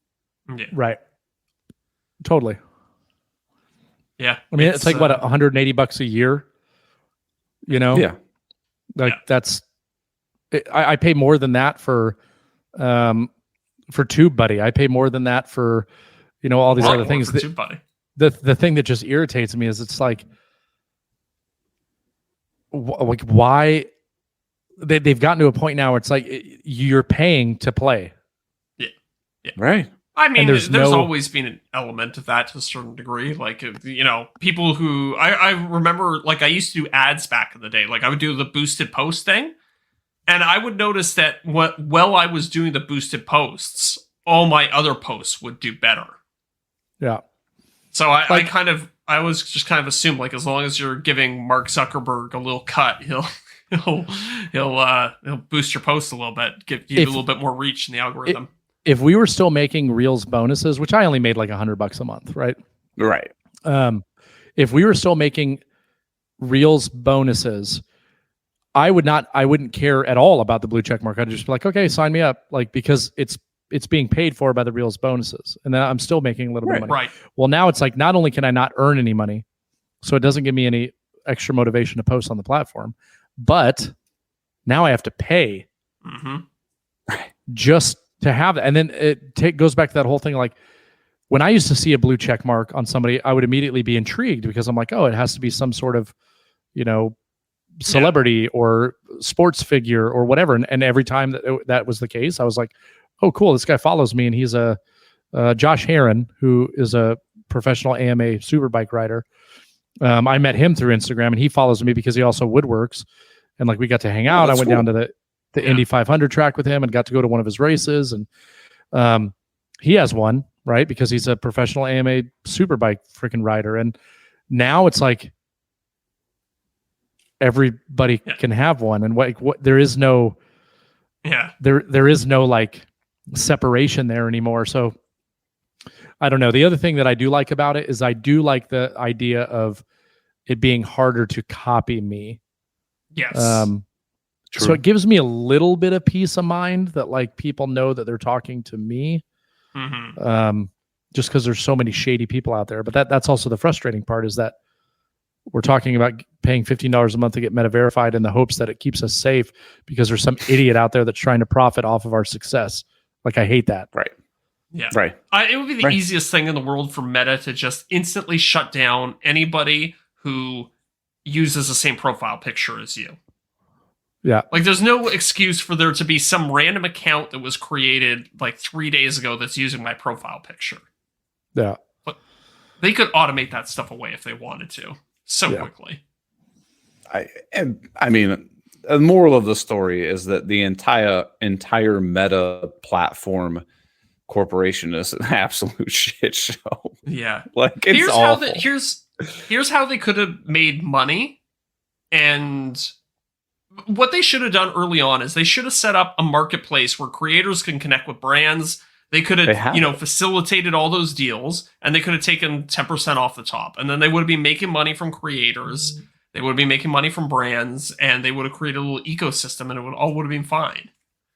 Yeah. Right. Totally. Yeah. I mean, it's like what, $180 a year? You know? Yeah. Like Yeah. that's, I pay more than that for TubeBuddy. I pay more than that for, all these other things. Buddy. The thing that just irritates me is it's like why they've gotten to a point now where it's like you're paying to play. Right. I mean, there's there's no- always been an element of that to a certain degree. Like, people who I remember, like, I used to do ads back in the day. Like, I would do the boosted post thing. And I would notice that while I was doing the boosted posts, all my other posts would do better. Yeah. So I was just kind of assumed, like, as long as you're giving Mark Zuckerberg a little cut, he'll boost your post a little bit, give you a little bit more reach in the algorithm. If we were still making Reels bonuses, which I only made like $100 a month, right? Right. If we were still making Reels bonuses, I wouldn't care at all about the blue check mark. I'd just be like, okay, sign me up, like, because it's being paid for by the Reels bonuses, and then I'm still making a little bit of money. Right. Well, now it's like, not only can I not earn any money, so it doesn't give me any extra motivation to post on the platform, but now I have to pay just to have it. And then it goes back to that whole thing. Like, when I used to see a blue check mark on somebody, I would immediately be intrigued because I'm like, oh, it has to be some sort of, celebrity or sports figure or whatever. And every time that was the case, I was like, oh, cool, this guy follows me, and he's a Josh Heron, who is a professional AMA superbike rider. I met him through Instagram, and he follows me because he also woodworks, and like we got to hang out. I went down to the Indy 500 track with him and got to go to one of his races, and he has one, right, because he's a professional AMA superbike freaking rider. And now it's like everybody can have one, and what there is no there is no like separation there anymore. So I don't know. The other thing that I do like about it is I do like the idea of it being harder to copy me. Yes. So it gives me a little bit of peace of mind that like people know that they're talking to me. Just because there's so many shady people out there. But that's also the frustrating part, is that we're talking about paying $15 a month to get Meta verified in the hopes that it keeps us safe because there's some idiot out there that's trying to profit off of our success. Like, I hate that. Right. Yeah. Right. It would be the easiest thing in the world for Meta to just instantly shut down anybody who uses the same profile picture as you. Yeah. Like, there's no excuse for there to be some random account that was created like 3 days ago that's using my profile picture. Yeah. But they could automate that stuff away if they wanted to quickly. I mean, the moral of the story is that the entire Meta platform corporation is an absolute shit show. Yeah. Like, it's awful. Here's how they could have made money. And what they should have done early on is they should have set up a marketplace where creators can connect with brands. They could have, facilitated all those deals, and they could have taken 10% off the top. And then they would have been making money from creators. They would have been making money from brands, and they would have created a little ecosystem, and it would have been fine.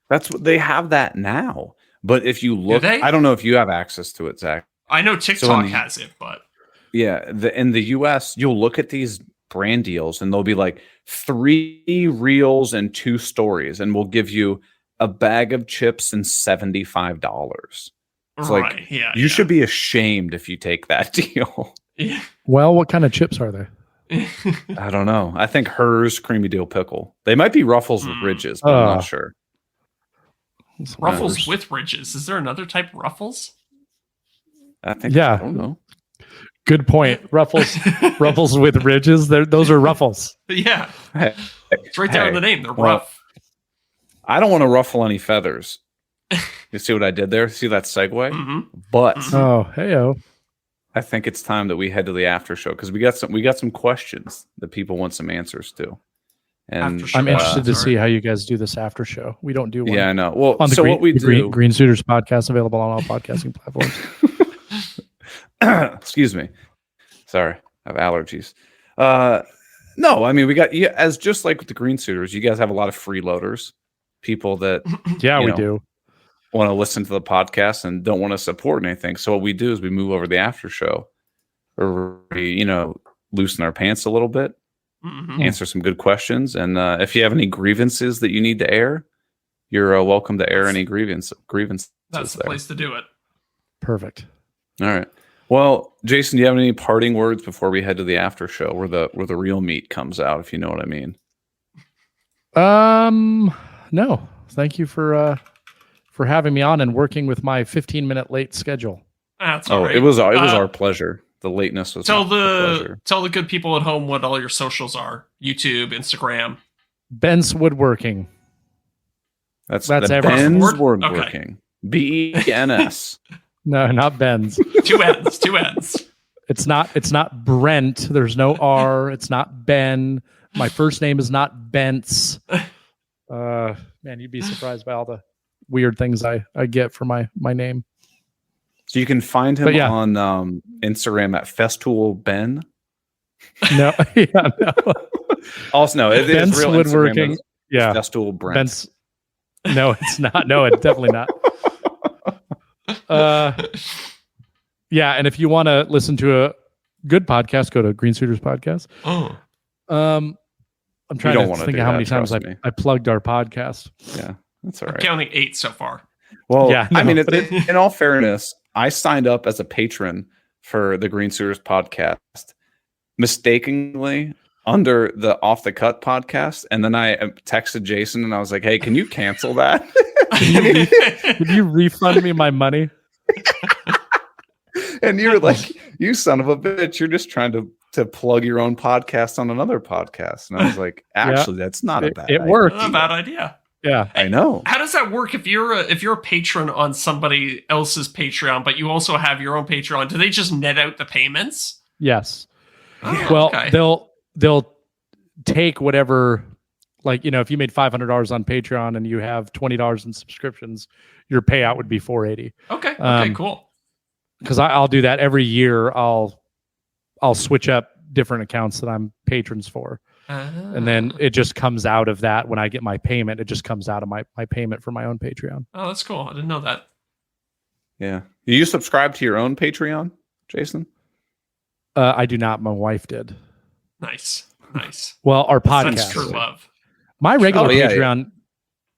That's what they have that now. But if you look, I don't know if you have access to it, Zach. I know TikTok has it, but in the US, you'll look at these brand deals, and they'll be like 3 reels and 2 stories, and we'll give you a bag of chips and $75. It's like, you should be ashamed if you take that deal. Yeah. Well, what kind of chips are they? I don't know. I think hers creamy dill pickle. They might be Ruffles with ridges, but I'm not sure. Ruffles with ridges. Is there another type of Ruffles? I think. Yeah. I don't know. Good point. Ruffles with ridges. Those are Ruffles. Yeah. It's right there in the name. They're rough. I don't want to ruffle any feathers. You see what I did there? See that segue? But I think it's time that we head to the after show, because we got some questions that people want some answers to. And I'm interested to see how you guys do this after show. We don't do one. Yeah, I know. Well, on so what we do, Green Suiters podcast, available on all podcasting platforms. Excuse me. Sorry, I have allergies. No, I mean, we got as just like with the Green Suiters, you guys have a lot of freeloaders, people that we do want to listen to the podcast and don't want to support anything. So what we do is we move over the after show, or we loosen our pants a little bit, answer some good questions, and if you have any grievances that you need to air, you're welcome to air any grievances. That's the place to do it. Perfect. All right. Well, Jason, do you have any parting words before we head to the after show, where the real meat comes out, if you know what I mean? No. Thank you for having me on and working with my 15-minute late schedule. That's all right. It was our pleasure. The lateness was tell pleasure. Tell the good people at home what all your socials are. YouTube, Instagram. Ben's Woodworking. That's everything. Ben's Woodwork? Woodworking. BENS. No, not Ben's. Two ends. It's not Brent. There's no R. It's not Ben. My first name is not Bentz. Man, you'd be surprised by all the weird things I get for my name. So you can find him But yeah. on Instagram at Festool Ben. No, yeah, no. Also, no, it is Ben's real Woodworking. Instagram is Yeah, Festool Brent. Ben's. No, it's not. No, it's definitely not. Yeah, and if you want to listen to a good podcast, go to Green Suiters Podcast. Oh. I'm trying don't to wanna think do of how that, many times trust me. I plugged our podcast. Yeah, that's all I'm right. counting 8 so far. Well, Yeah, I no, mean, but in all fairness, I signed up as a patron for the Green Suiters Podcast mistakenly under the Off the Cut podcast, and then I texted Jason and I was like, "Hey, can you cancel that?" Did you refund me my money? And you're like, "You son of a bitch! You're just trying to plug your own podcast on another podcast." And I was like, "Actually, that's not a bad. It idea." worked. Not a bad idea. Yeah. I know. How does that work if you're a patron on somebody else's Patreon, but you also have your own Patreon? Do they just net out the payments? Yes. Oh, Well, okay. they'll take whatever, like, if you made $500 on Patreon and you have $20 in subscriptions, your payout would be $480. Okay, cool. Because I'll do that every year. I'll switch up different accounts that I'm patrons for, and then it just comes out of that. When I get my payment, it just comes out of my payment for my own Patreon. Oh, that's cool. I didn't know that. Yeah. You subscribe to your own Patreon, Jason? I do not. My wife did. Nice. Well, our That's podcast. true love. My regular Oh, yeah, Patreon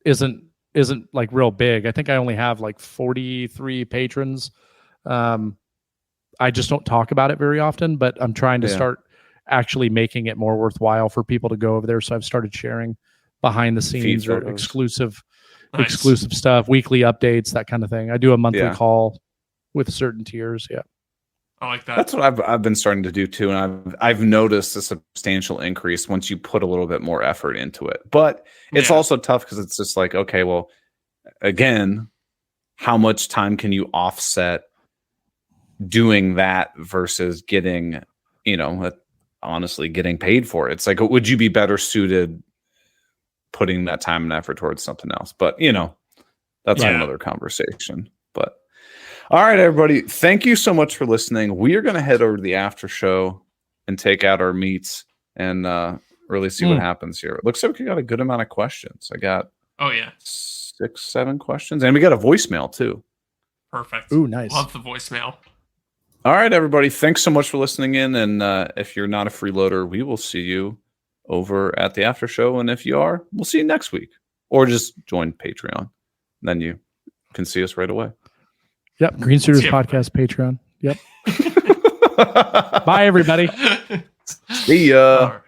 isn't like real big. I think I only have like 43 patrons. I just don't talk about it very often, but I'm trying to Yeah. start actually making it more worthwhile for people to go over there. So I've started sharing behind the scenes or photos. exclusive stuff, weekly updates, that kind of thing. I do a monthly Yeah. call with certain tiers. Yeah. I like that. That's what I've been starting to do too, and I've noticed a substantial increase once you put a little bit more effort into it. But it's Yeah. also tough because it's just like, okay, well, again, how much time can you offset doing that versus getting, honestly, getting paid for it? It's like, would you be better suited putting that time and effort towards something else? But that's Yeah. another conversation. But all right, everybody. Thank you so much for listening. We are going to head over to the after show and take out our meats and really see what happens here. It looks like we got a good amount of questions. I got Oh yeah. 6-7 questions, and we got a voicemail too. Perfect. Ooh, nice. Love the voicemail. All right, everybody. Thanks so much for listening in. And if you're not a freeloader, we will see you over at the after show. And if you are, we'll see you next week. Or just join Patreon. Then you can see us right away. Yep. Green Suiters Yeah. Podcast Patreon. Yep. Bye, everybody. See ya. All right.